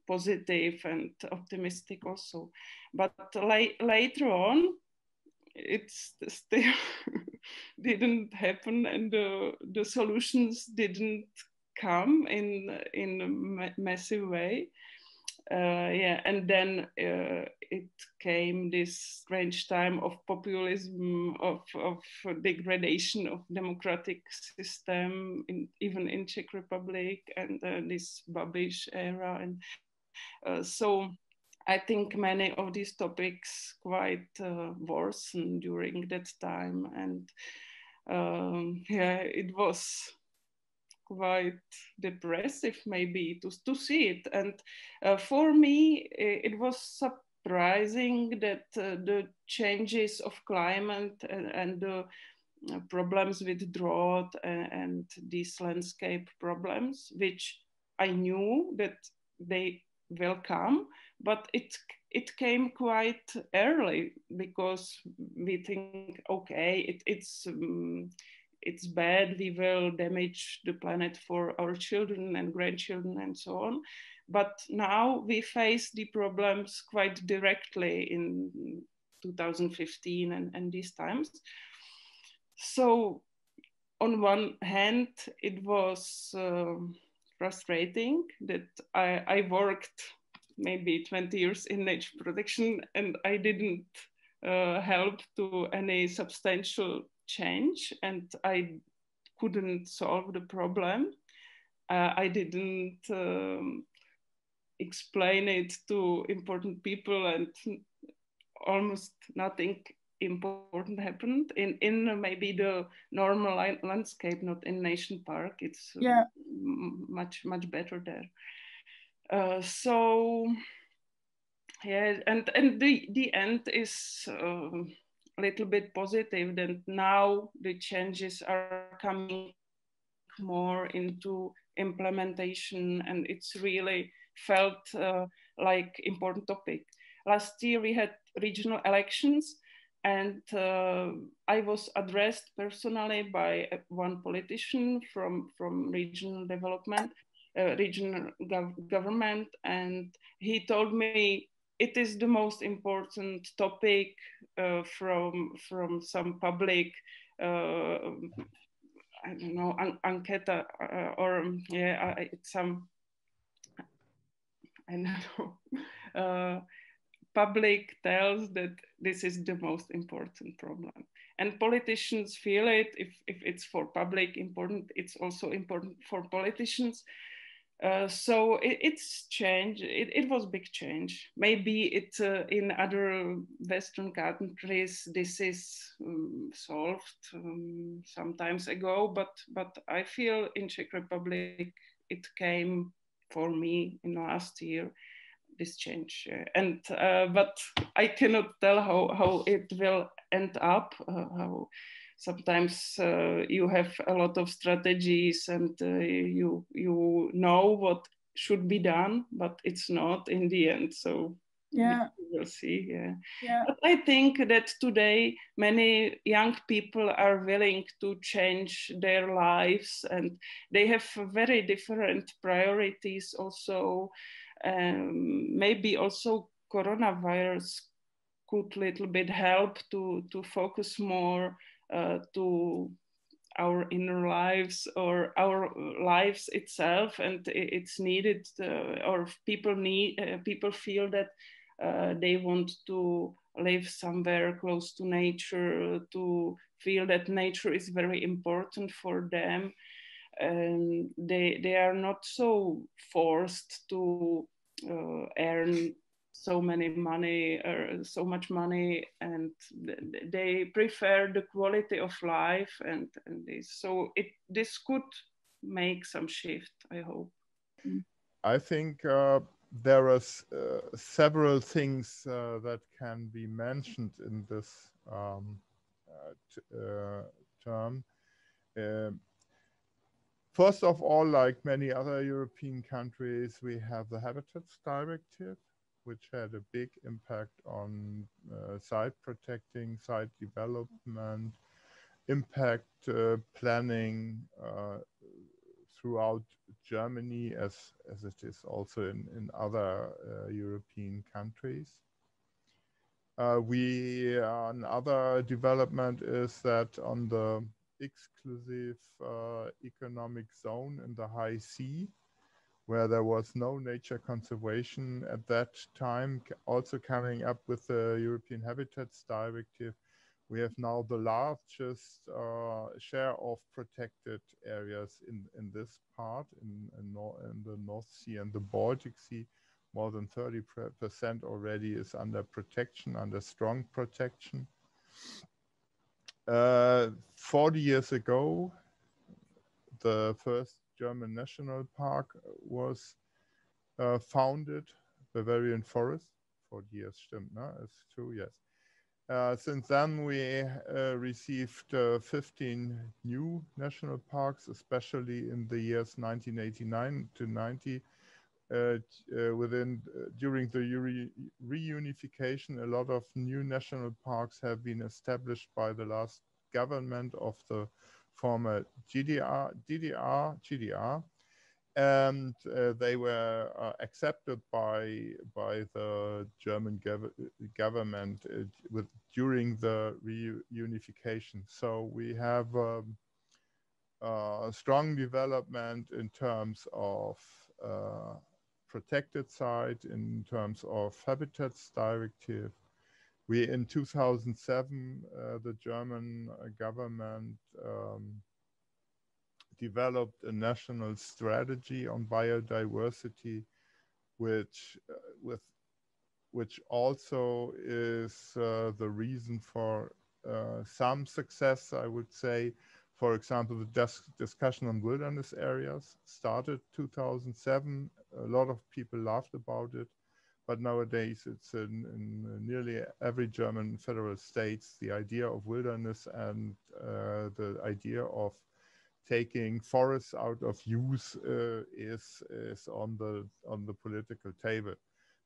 positive and optimistic also. But later on, it still didn't happen, and the solutions didn't come in a massive way. Yeah, and then it came this strange time of populism, of degradation of democratic system, even in Czech Republic, and this Babiš era, and so I think many of these topics quite worsened during that time, and yeah, it was quite depressive maybe to see it. And for me, it was surprising that the changes of climate and the problems with drought and these landscape problems, which I knew that they will come, but it came quite early, because we think, okay, it's bad, we will damage the planet for our children and grandchildren and so on. But now we face the problems quite directly in 2015 and these times. So on one hand, it was frustrating that I worked maybe 20 years in nature protection, and I didn't help to any substantial change, and I couldn't solve the problem. I didn't explain it to important people, and almost nothing important happened in maybe the normal landscape, not in nation park. It's much better there. So yeah, and the end is a little bit positive, that now the changes are coming more into implementation, and it's really felt like important topic. Last year we had regional elections, and I was addressed personally by one politician from regional development, regional government, and he told me it is the most important topic from some public, I don't know, enquete, or yeah, it's some, I don't know, public tells that this is the most important problem. And politicians feel it. If it's for public important, it's also important for politicians. So it's change. It was big change. Maybe it in other Western countries this is solved some times ago, but I feel in Czech Republic it came for me in last year, this change. And but I cannot tell how it will end up. How sometimes you have a lot of strategies, and you know what should be done, but it's not in the end. So yeah, we'll see. Yeah. But I think that today many young people are willing to change their lives, and they have very different priorities also. Maybe also coronavirus could little bit help to focus more to our inner lives or our lives itself, and it's needed, or people feel that they want to live somewhere close to nature, to feel that nature is very important for them, and they are not so forced to earn so much money, and they prefer the quality of life, and this. So this could make some shift, I hope. I think there are several things that can be mentioned in this term. First of all, like many other European countries, we have the Habitats Directive, which had a big impact on site protecting, site development, impact planning throughout Germany, as it is also in other European countries. Another development is that on the exclusive economic zone in the high sea, where there was no nature conservation at that time, also coming up with the European Habitats Directive, we have now the largest share of protected areas in this part, in the North Sea and the Baltic Sea. More than 30% already is under protection, under strong protection. 40 years ago, the first German national park was founded, Bavarian Forest. 40 years, stimmt, ne? It's true, yes. Since then, we received 15 new national parks, especially in the years 1989 to 90. During the reunification, a lot of new national parks have been established by the last government of the former GDR, and they were accepted by the German government during the reunification. So we have strong development in terms of protected site, in terms of Habitats Directive. In 2007, the German government developed a national strategy on biodiversity, which also is the reason for some success, I would say. For example, the discussion on wilderness areas started 2007. A lot of people laughed about it, but nowadays it's in nearly every German federal states. The idea of wilderness and the idea of taking forests out of use is on the political table.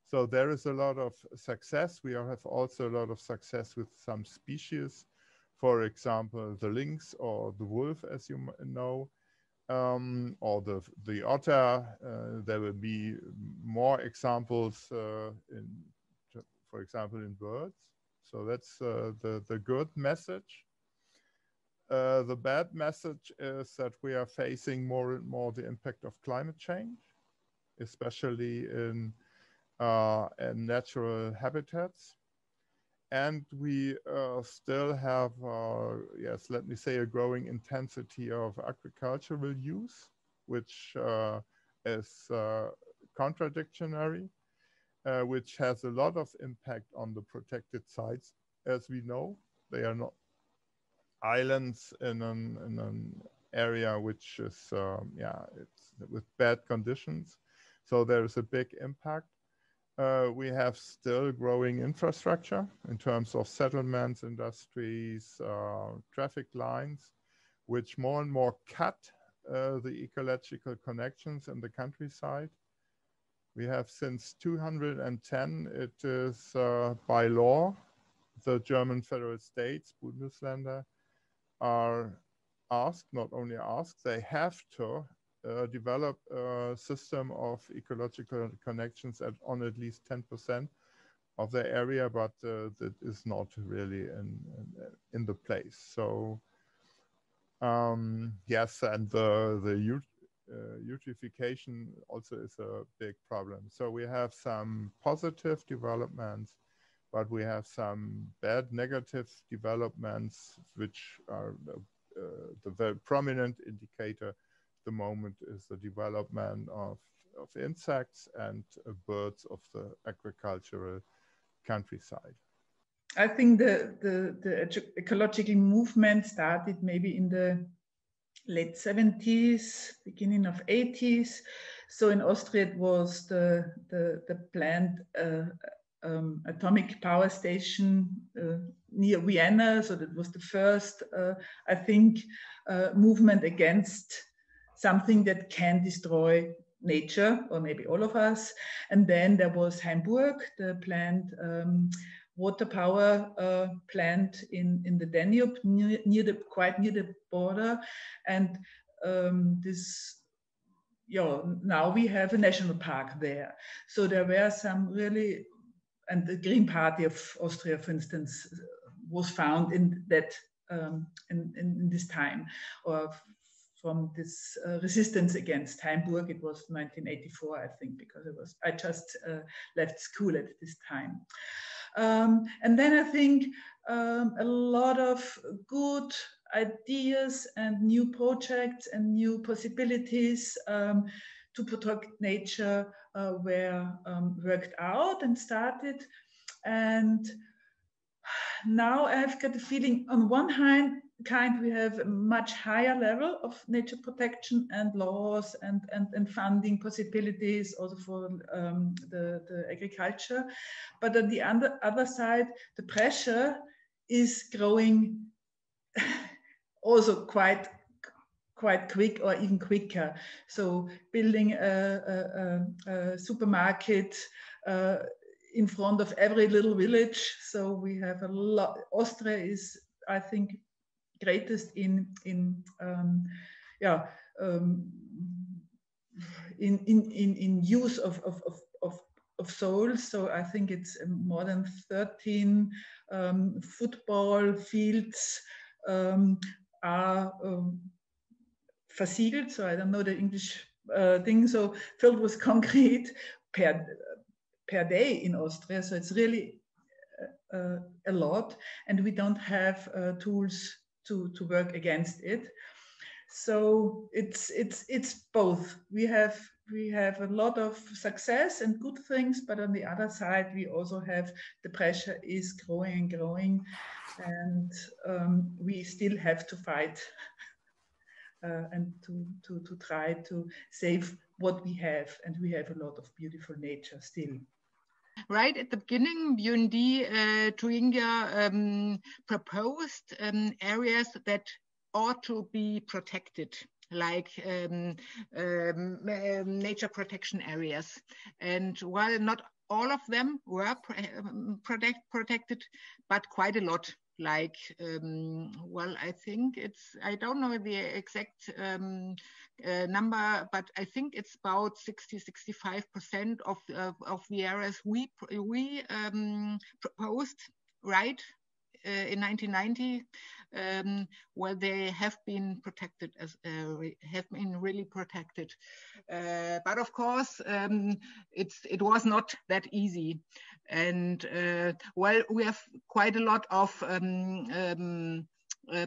So there is a lot of success. We have also a lot of success with some species. For example, the lynx or the wolf, as you know, or the otter. There will be more examples, for example, in birds. So that's the good message. The bad message is that we are facing more and more the impact of climate change, especially in natural habitats. And we still have, yes, let me say, a growing intensity of agricultural use, which is contradictory, which has a lot of impact on the protected sites. As we know, they are not islands in an area which is, it's with bad conditions. So there is a big impact. We have still growing infrastructure in terms of settlements, industries, traffic lines, which more and more cut the ecological connections in the countryside. We have since 210, it is by law, the German federal states, Bundesländer, are asked, not only asked, they have to develop a system of ecological connections on at least 10% of the area, but that is not really in the place. So yes, and the eutrophication also is a big problem. So we have some positive developments, but we have some bad negative developments, which are the very prominent indicator at the moment is the development of insects and birds of the agricultural countryside. I think the ecological movement started maybe in the late 70s, beginning of 80s. So in Austria, it was the planned atomic power station near Vienna. So that was the first, I think, movement against something that can destroy nature, or maybe all of us. And then there was Hamburg, the planned water power plant in the Danube, quite near the border. And now we have a national park there. So there were some really, and the Green Party of Austria, for instance, was found in that in this time, or from this resistance against Hamburg. It was 1984, I think, because I just left school at this time. And then I think a lot of good ideas and new projects and new possibilities to protect nature were worked out and started. And now I've got the feeling, on one hand, we have a much higher level of nature protection and laws and funding possibilities also for the agriculture. But on the other side, the pressure is growing also quite quick, or even quicker. So building a supermarket in front of every little village. So we have a lot. Austria is, I think, greatest in use of soils. So I think it's more than 13 football fields are versiegelt. So I don't know the English thing. So filled with concrete per day in Austria. So it's really a lot, and we don't have tools to work against it. So it's both. We have a lot of success and good things, but on the other side, we also have the pressure is growing and growing, and we still have to fight and to try to save what we have, and we have a lot of beautiful nature still. Right at the beginning, BUND Thuringia proposed areas that ought to be protected, like nature protection areas. And while not all of them were protected, but quite a lot. Like, well, I think it's, I don't know the exact number, but I think it's about 60–65% of the areas we proposed, right, in 1990, where they have been protected, as have been really protected. But of course, it was not that easy. And well, we have quite a lot of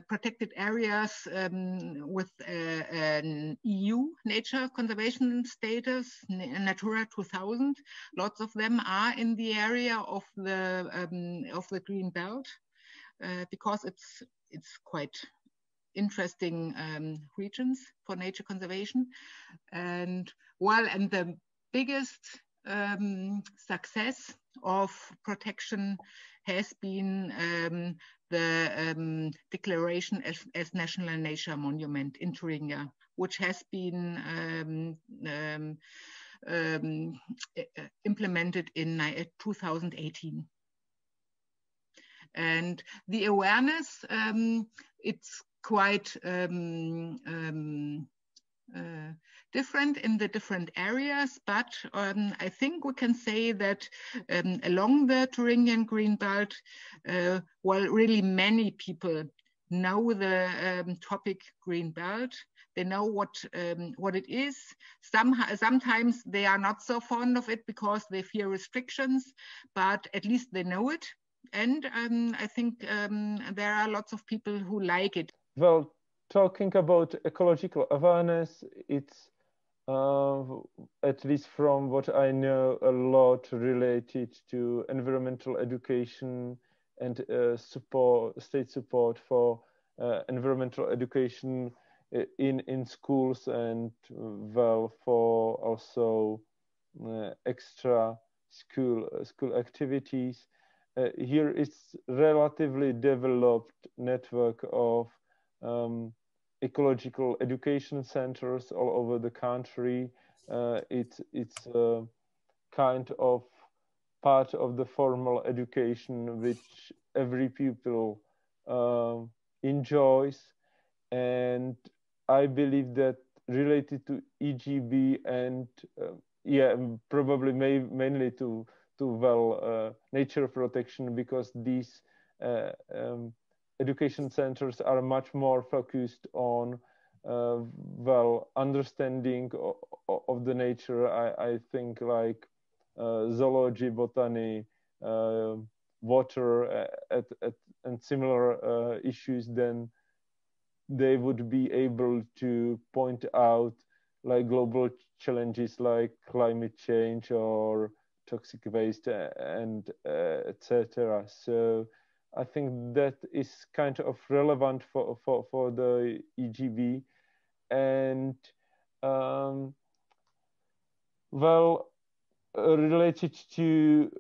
protected areas with an EU nature conservation status, Natura 2000. Lots of them are in the area of the Green Belt, because it's quite interesting regions for nature conservation. And well, and the biggest success of protection has been the declaration as National Nature Monument in Thuringia, which has been implemented in 2018. And the awareness, it's quite different in the different areas, but I think we can say that along the Thuringian Green Belt, well, really many people know the topic Green Belt. They know what it is. Sometimes they are not so fond of it because they fear restrictions, but at least they know it. And I think there are lots of people who like it. Well, talking about ecological awareness, it's at least from what I know, a lot related to environmental education and state support for environmental education in schools, and well, for also extra school activities. Here it's relatively developed network of ecological education centers all over the country. It's kind of part of the formal education which every pupil enjoys. And I believe that related to EGB and probably mainly to nature protection, because these education centers are much more focused on understanding of the nature. I think like zoology, botany, water, and similar issues, then they would be able to point out like global challenges like climate change or toxic waste and etc. So I think that is kind of relevant for the EGB. And related to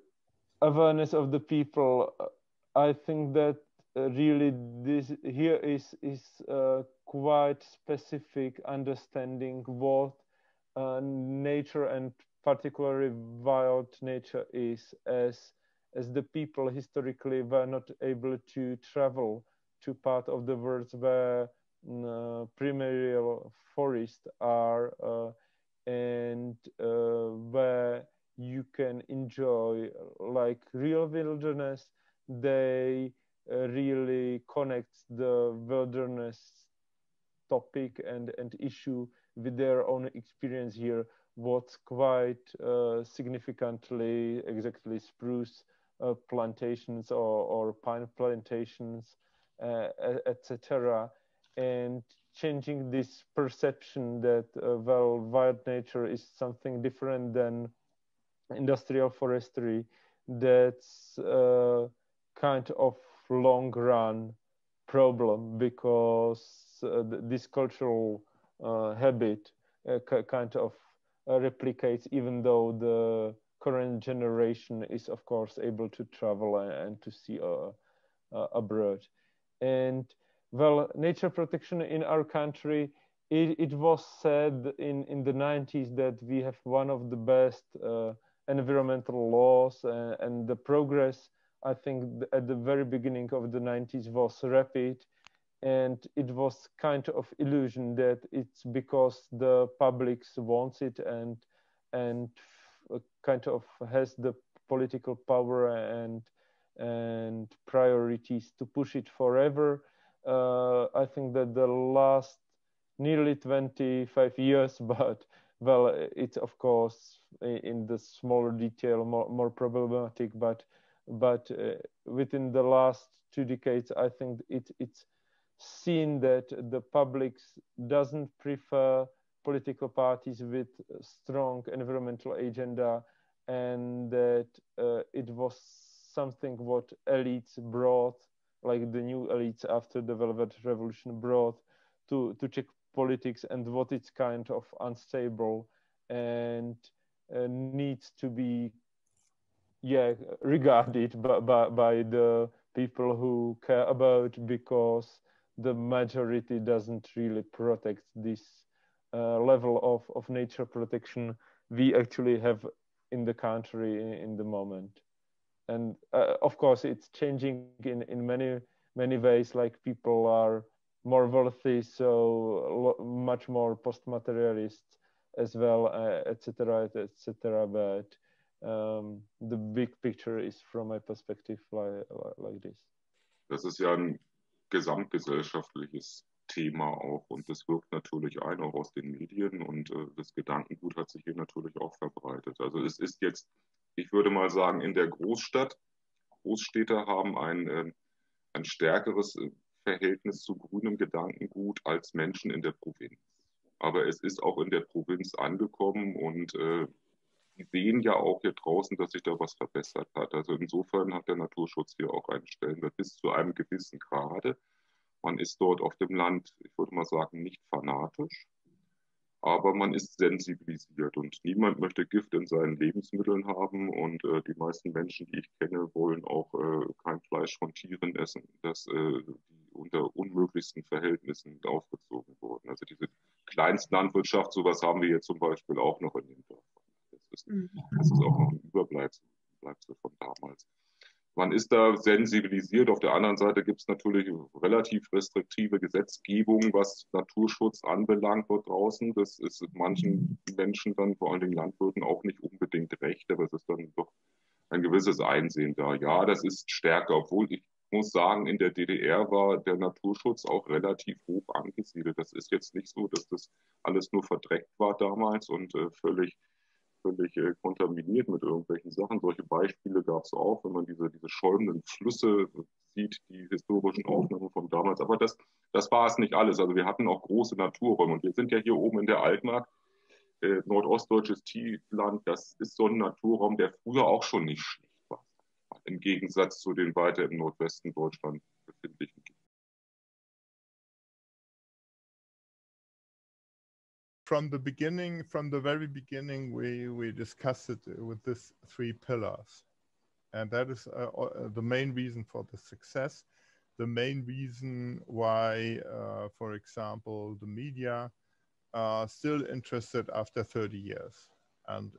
awareness of the people, I think that really this here is quite specific understanding what nature, and particularly wild nature, is, as the people historically were not able to travel to part of the world where primordial forests are and where you can enjoy like real wilderness. They really connect the wilderness topic and issue with their own experience here. What's quite significantly exactly spruce plantations or pine plantations, etc. And changing this perception that wild nature is something different than industrial forestry. That's kind of long run problem, because this cultural habit kind of replicates, even though the current generation is of course able to travel and to see abroad. And nature protection in our country, it was said in the 90s that we have one of the best environmental laws, and the progress, I think, at the very beginning of the 90s was rapid. And it was kind of illusion that it's because the public wants it and kind of has the political power and priorities to push it forever. I think that the last nearly 25 years, but it's of course in the smaller detail more problematic, but within the last 2 decades, I think it's seen that the public doesn't prefer political parties with strong environmental agenda, and that it was something what elites brought, like the new elites after the Velvet Revolution brought to Czech politics, and what it's kind of unstable and needs to be regarded by the people who care about, because the majority doesn't really protect this level of nature protection we actually have in the country in the moment. And of course it's changing in many ways, like people are more wealthy, so much more post-materialists as well, etc. But the big picture is, from my perspective, like this. Das ist ja ein gesamtgesellschaftliches Thema auch, und das wirkt natürlich ein, auch aus den Medien, und das Gedankengut hat sich hier natürlich auch verbreitet. Also es ist jetzt, ich würde mal sagen, in der Großstadt, Großstädter haben ein stärkeres Verhältnis zu grünem Gedankengut als Menschen in der Provinz. Aber es ist auch in der Provinz angekommen, und die sehen ja auch hier draußen, dass sich da was verbessert hat. Also insofern hat der Naturschutz hier auch einen Stellenwert bis zu einem gewissen Grade. Man ist dort auf dem Land, ich würde mal sagen, nicht fanatisch, aber man ist sensibilisiert, und niemand möchte Gift in seinen Lebensmitteln haben, und die meisten Menschen, die ich kenne, wollen auch kein Fleisch von Tieren essen, das die unter unmöglichsten Verhältnissen aufgezogen wurden. Also diese Kleinstlandwirtschaft, sowas haben wir jetzt zum Beispiel auch noch in den Dörfern. Das ist auch noch ein Überbleibsel von damals. Man ist da sensibilisiert. Auf der anderen Seite gibt es natürlich relativ restriktive Gesetzgebung, was Naturschutz anbelangt dort draußen. Das ist manchen Menschen dann, vor allen Dingen Landwirten, auch nicht unbedingt recht, aber es ist dann doch ein gewisses Einsehen da. Ja, das ist stärker, obwohl ich muss sagen, in der DDR war der Naturschutz auch relativ hoch angesiedelt. Das ist jetzt nicht so, dass das alles nur verdreckt war damals und völlig kontaminiert mit irgendwelchen Sachen. Solche Beispiele gab es auch, wenn man diese schäumenden Flüsse sieht, die historischen Aufnahmen von damals. Aber das war es nicht alles. Also wir hatten auch große Naturräume. Und wir sind ja hier oben in der Altmark, nordostdeutsches Tiefland. Das ist so ein Naturraum, der früher auch schon nicht schlecht war. Im Gegensatz zu den weiter im Nordwesten Deutschland befindlichen Gebieten. From the very beginning, we discussed it with these 3 pillars. And that is the main reason for the success, the main reason why, for example, the media are still interested after 30 years. And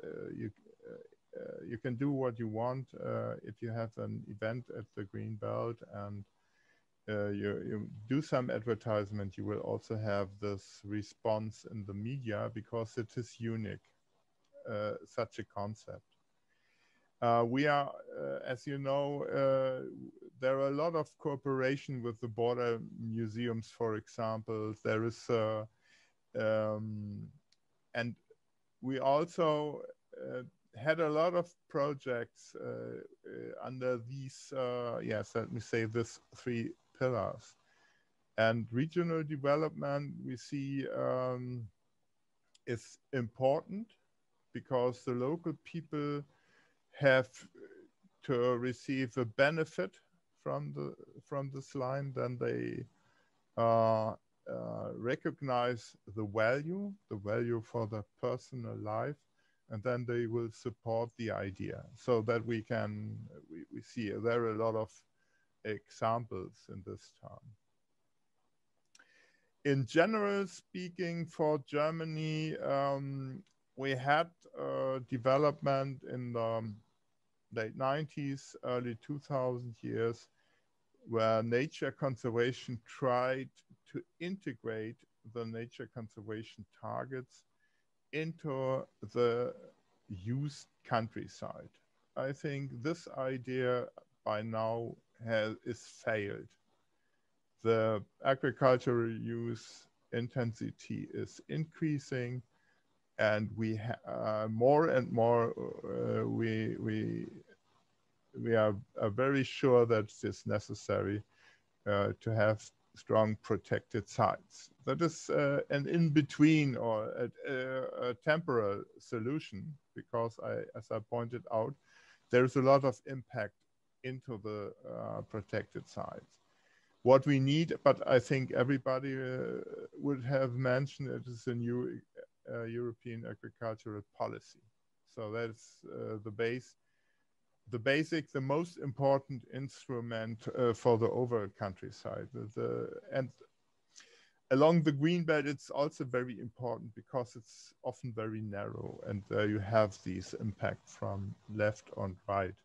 you can do what you want if you have an event at the Green Belt and you do some advertisement, you will also have this response in the media because it is unique, such a concept. We are, as you know, there are a lot of cooperation with the border museums, for example. There is, and we also had a lot of projects under these, yes, let me say this 3 pillars. And regional development, we see, is important because the local people have to receive a benefit from this line. Then they recognize the value for the personal life, and then they will support the idea. So that we see there are a lot of examples in this time. In general speaking, for Germany, we had development in the late 90s, early 2000 years, where nature conservation tried to integrate the nature conservation targets into the used countryside. I think this idea by now is failed. The agricultural use intensity is increasing, and we more and more we are very sure that it is necessary to have strong protected sites. That is an in-between or a temporal solution, because as I pointed out, there's a lot of impact into the protected sites. What we need, but I think everybody would have mentioned, it is a new European agricultural policy. So that's the most important instrument for the overall countryside. And along the green belt, it's also very important because it's often very narrow, and you have these impact from left and right.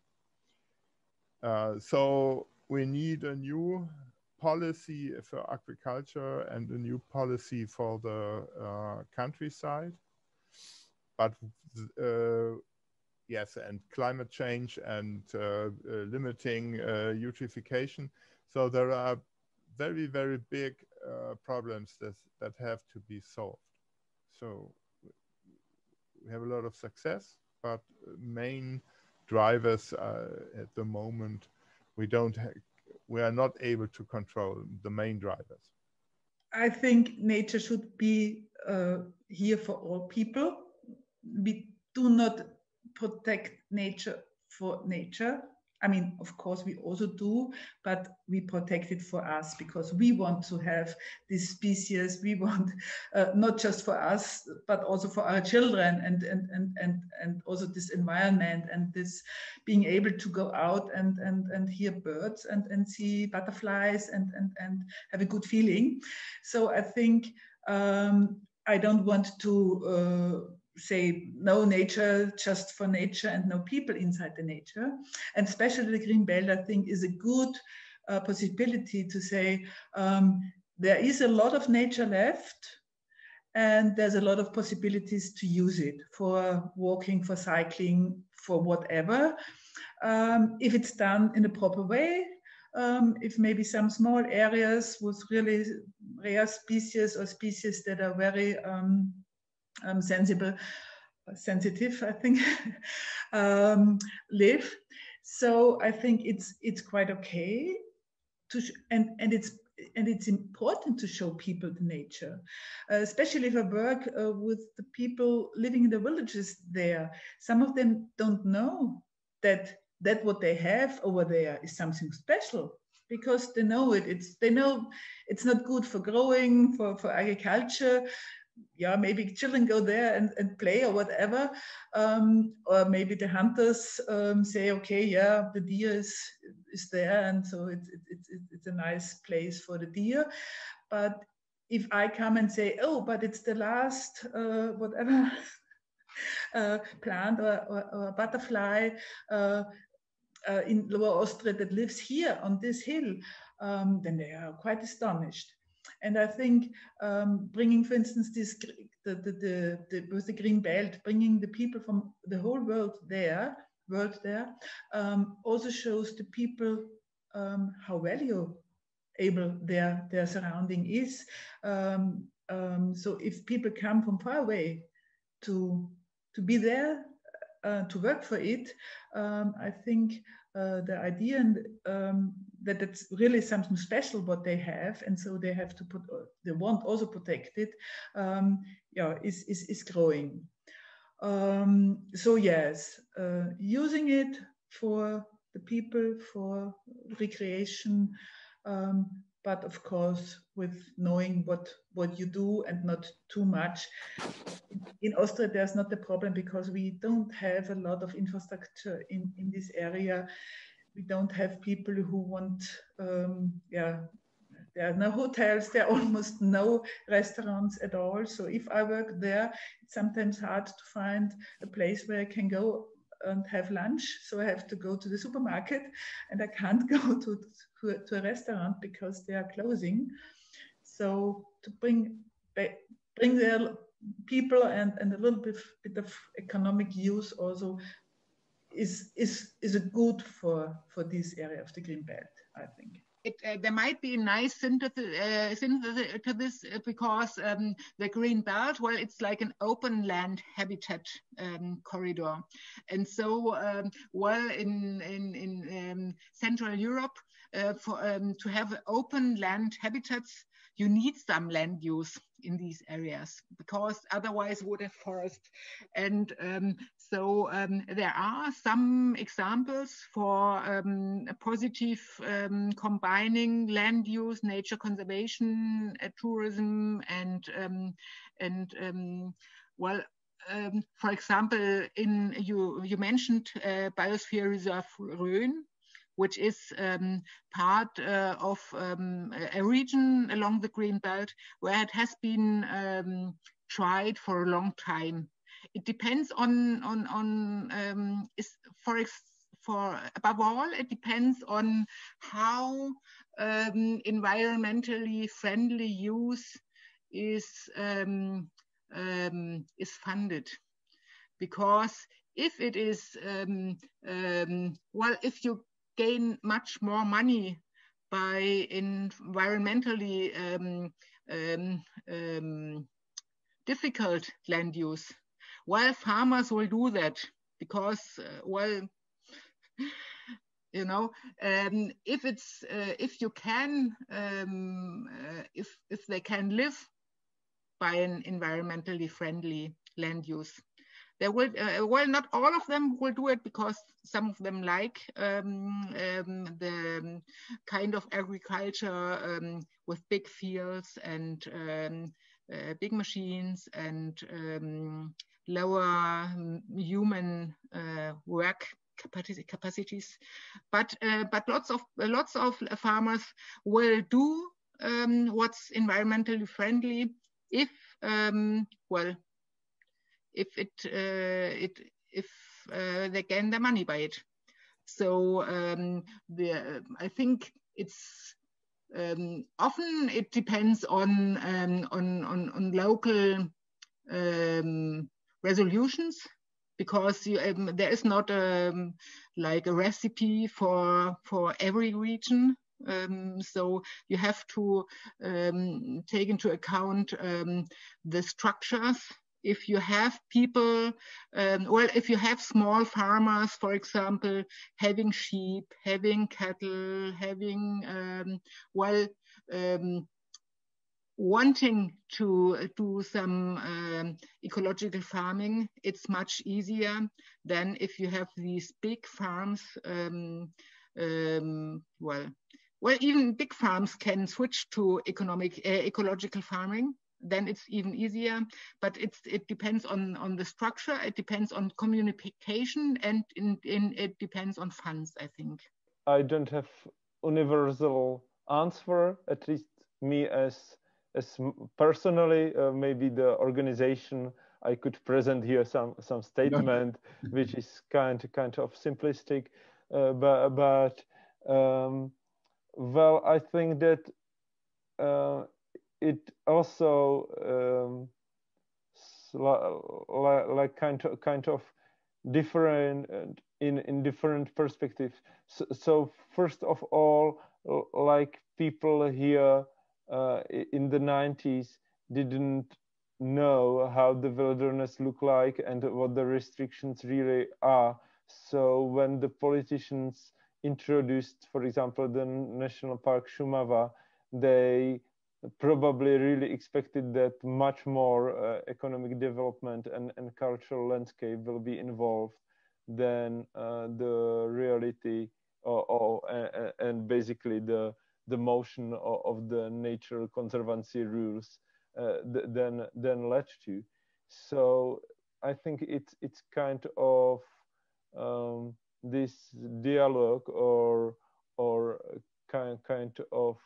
So we need a new policy for agriculture and a new policy for the countryside. But yes, and climate change and limiting eutrophication. So there are very, very big problems that have to be solved. So we have a lot of success, but main drivers at the moment, we are not able to control the main drivers. I think nature should be here for all people. We do not protect nature for nature. I mean, of course, we also do, but we protect it for us because we want to have this species. We want not just for us, but also for our children, and also this environment, and this being able to go out and hear birds and see butterflies and have a good feeling. So I think I don't want to say no nature just for nature and no people inside the nature. And especially the green belt, I think, is a good possibility to say there is a lot of nature left, and there's a lot of possibilities to use it for walking, for cycling, for whatever. If it's done in a proper way, if maybe some small areas with really rare species or species that are very sensitive, I think, live. So I think it's quite okay to and it's important to show people the nature, especially if I work with the people living in the villages there. Some of them don't know that what they have over there is something special, because they know they know it's not good for growing, for agriculture. Yeah, maybe children go there and play or whatever, or maybe the hunters say, okay, yeah, the deer is there, and so it's a nice place for the deer. But if I come and say, oh, but it's the last whatever plant or butterfly in Lower Austria that lives here on this hill, then they are quite astonished. And I think bringing, for instance, this with the green belt, bringing the people from the whole world there, also shows the people how valuable their surrounding is. So if people come from far away to be there, to work for it, I think the idea that it's really something special what they have, and so they have to they want also protect it, yeah, is growing. So yes, using it for the people, for recreation, but of course with knowing what you do and not too much. In Austria, there's not the problem because we don't have a lot of infrastructure in this area. We don't have people who want, yeah, there are no hotels, there are almost no restaurants at all. So if I work there, it's sometimes hard to find a place where I can go and have lunch. So I have to go to the supermarket, and I can't go to a restaurant because they are closing. So to bring their people and a little bit of economic use also is a good for this area of the green belt, I think. There might be a nice synthesis to this because the green belt, well, it's like an open land habitat corridor, and so well in Central Europe, to have open land habitats, you need some land use in these areas because otherwise would have forest. And so there are some examples for a positive combining land use, nature conservation, tourism, and well, for example, you mentioned Biosphere Reserve Rhön, which is part of a region along the green belt where it has been tried for a long time. It depends on for above all, it depends on how environmentally friendly use is funded. Because if it is, well, if you gain much more money by environmentally difficult land use, while farmers will do that because, well, you know, if you can, if they can live by an environmentally friendly land use, They will, well, not all of them will do it because some of them like the kind of agriculture with big fields and big machines and lower human work capacities, but lots of farmers will do what's environmentally friendly if well, if they gain the money by it. So I think it's often it depends on local resolutions, because there is not like a recipe for every region. So you have to take into account the structures. If you have people, well, if you have small farmers, for example, having sheep, having cattle, having, wanting to do some ecological farming, it's much easier than if you have these big farms. Well, even big farms can switch to ecological farming. Then it's even easier, but it depends on the structure, it depends on communication, and it depends on funds, I think. I don't have universal answer, at least me as personally, maybe the organization, I could present here some statement which is kind of simplistic, but well, I think that it also like kind of different in different perspectives. So first of all, like people here in the 90s didn't know how the wilderness look like and what the restrictions really are. So when the politicians introduced, for example, the National Park Šumava, they probably really expected that much more economic development and cultural landscape will be involved than the reality and basically the motion of the nature conservancy rules then led to. So I think it's kind of this dialogue or kind of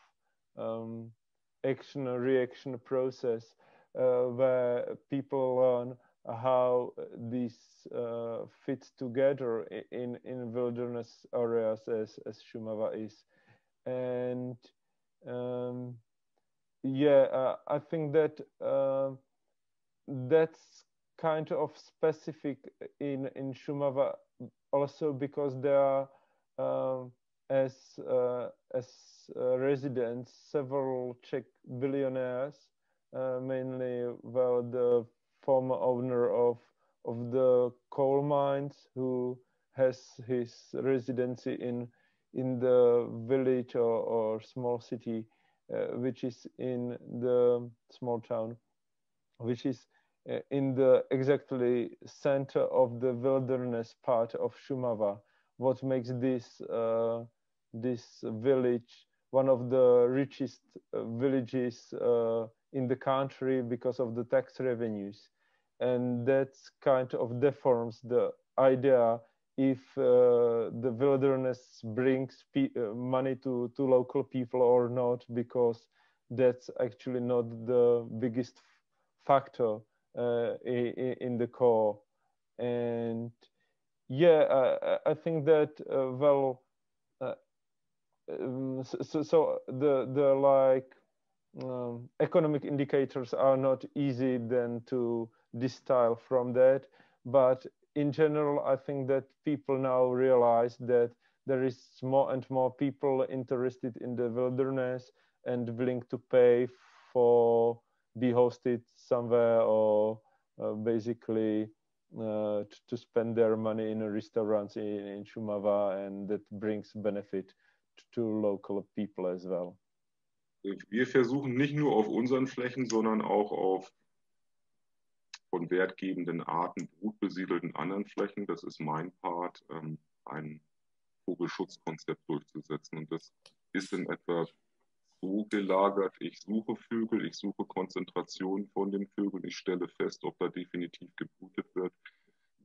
action or reaction process where people learn how this fits together in wilderness areas as Šumava is. And I think that that's kind of specific in Šumava also because there are as residents several Czech billionaires, mainly the former owner of the coal mines, who has his residency in the village or small city, which is in the small town, which is in the exactly center of the wilderness part of Šumava. What makes this village one of the richest villages in the country because of the tax revenues. And that's kind of deforms the idea if the wilderness brings money to local people or not, because that's actually not the biggest factor in the core. And I think that so the like economic indicators are not easy then to distill from that, but in general I think that people now realize that there is more and more people interested in the wilderness and willing to pay for be hosted somewhere or basically to spend their money in restaurants in Šumava, and that brings benefit to local people as well. Wir versuchen nicht nur auf unseren Flächen, sondern auch auf von wertgebenden Arten brutbesiedelten anderen Flächen, das ist mein Part, ein Vogelschutzkonzept durchzusetzen. Und das ist in etwa so gelagert: Ich suche Vögel, ich suche Konzentrationen von den Vögeln, ich stelle fest, ob da definitiv gebrütet wird,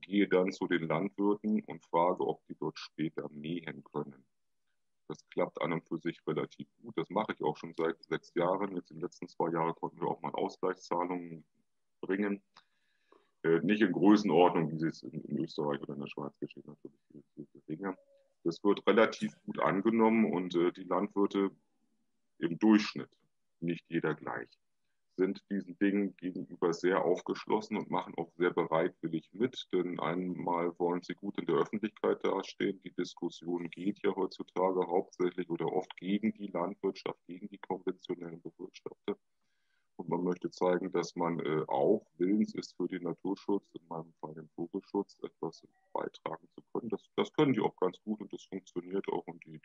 gehe dann zu den Landwirten und frage, ob die dort später mähen können. Das klappt an und für sich relativ gut. Das mache ich auch schon seit 6 Jahren. Jetzt in den letzten 2 Jahren konnten wir auch mal Ausgleichszahlungen bringen. Nicht in Größenordnung, wie es in Österreich oder in der Schweiz geschieht, natürlich viel geringer. Das wird relativ gut angenommen und die Landwirte im Durchschnitt, nicht jeder gleich, sind diesen Dingen gegenüber sehr aufgeschlossen und machen auch sehr bereitwillig mit. Denn einmal wollen sie gut in der Öffentlichkeit dastehen. Die Diskussion geht ja heutzutage hauptsächlich oder oft gegen die Landwirtschaft, gegen die konventionellen Bewirtschafter. Und man möchte zeigen, dass man auch willens ist, für den Naturschutz, in meinem Fall den Vogelschutz, etwas beitragen zu können. Das können die auch ganz gut und das funktioniert auch. Und die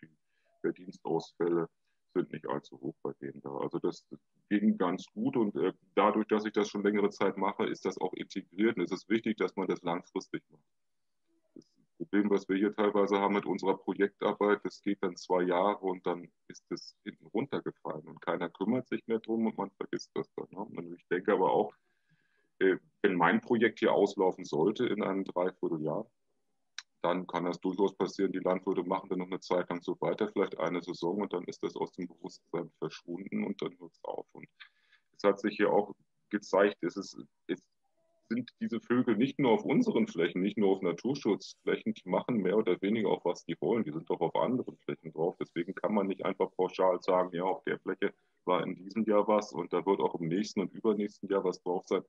Verdienstausfälle sind nicht allzu hoch bei denen da. Also das ging ganz gut und dadurch, dass ich das schon längere Zeit mache, ist das auch integriert und es ist wichtig, dass man das langfristig macht. Das Problem, was wir hier teilweise haben mit unserer Projektarbeit, das geht dann 2 Jahre und dann ist es hinten runtergefallen und keiner kümmert sich mehr drum und man vergisst das dann. Ne? Und ich denke aber auch, wenn mein Projekt hier auslaufen sollte in einem Dreivierteljahr, dann kann das durchaus passieren, die Landwirte machen dann noch eine Zeit lang so weiter, vielleicht eine Saison und dann ist das aus dem Bewusstsein verschwunden und dann hört es auf. Und es hat sich hier auch gezeigt, es sind diese Vögel nicht nur auf unseren Flächen, nicht nur auf Naturschutzflächen, die machen mehr oder weniger auch, was die wollen. Die sind doch auf anderen Flächen drauf. Deswegen kann man nicht einfach pauschal sagen, ja, auf der Fläche war in diesem Jahr was und da wird auch im nächsten und übernächsten Jahr was drauf sein.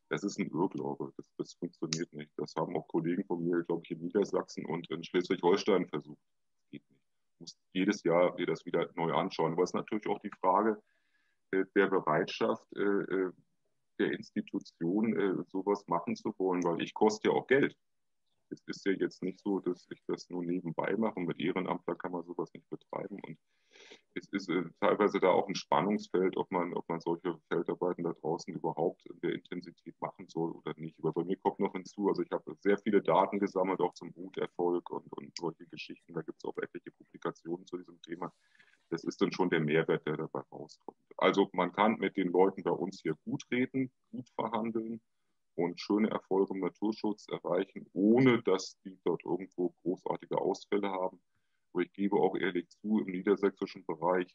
Das ist ein Irrglaube. Das funktioniert nicht. Das haben auch Kollegen von mir, glaube ich, in Niedersachsen und in Schleswig-Holstein versucht. Das geht nicht. Du musst jedes Jahr dir das wieder neu anschauen. Aber es ist natürlich auch die Frage der Bereitschaft, der Institution, sowas machen zu wollen, weil ich koste ja auch Geld. Es ist ja jetzt nicht so, dass ich das nur nebenbei mache. Mit Ehrenamtler kann man sowas nicht betreiben. Und es ist teilweise da auch ein Spannungsfeld, ob man solche Feldarbeiten da draußen überhaupt in der Intensität machen soll oder nicht. Aber bei mir kommt noch hinzu, also ich habe sehr viele Daten gesammelt, auch zum Bruterfolg und solche Geschichten. Da gibt es auch etliche Publikationen zu diesem Thema. Das ist dann schon der Mehrwert, der dabei rauskommt. Also man kann mit den Leuten bei uns hier gut reden, gut verhandeln und schöne Erfolge im Naturschutz erreichen, ohne dass die dort irgendwo großartige Ausfälle haben. Aber ich gebe auch ehrlich zu, im niedersächsischen Bereich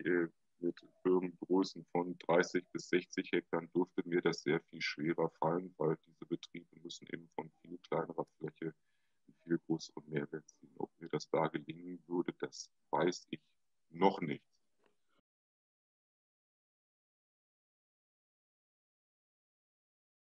mit Firmengrößen von 30 bis 60 Hektar dürfte mir das sehr viel schwerer fallen, weil diese Betriebe müssen eben von viel kleinerer Fläche einen viel größeren Mehrwert ziehen. Ob mir das da gelingen würde, das weiß ich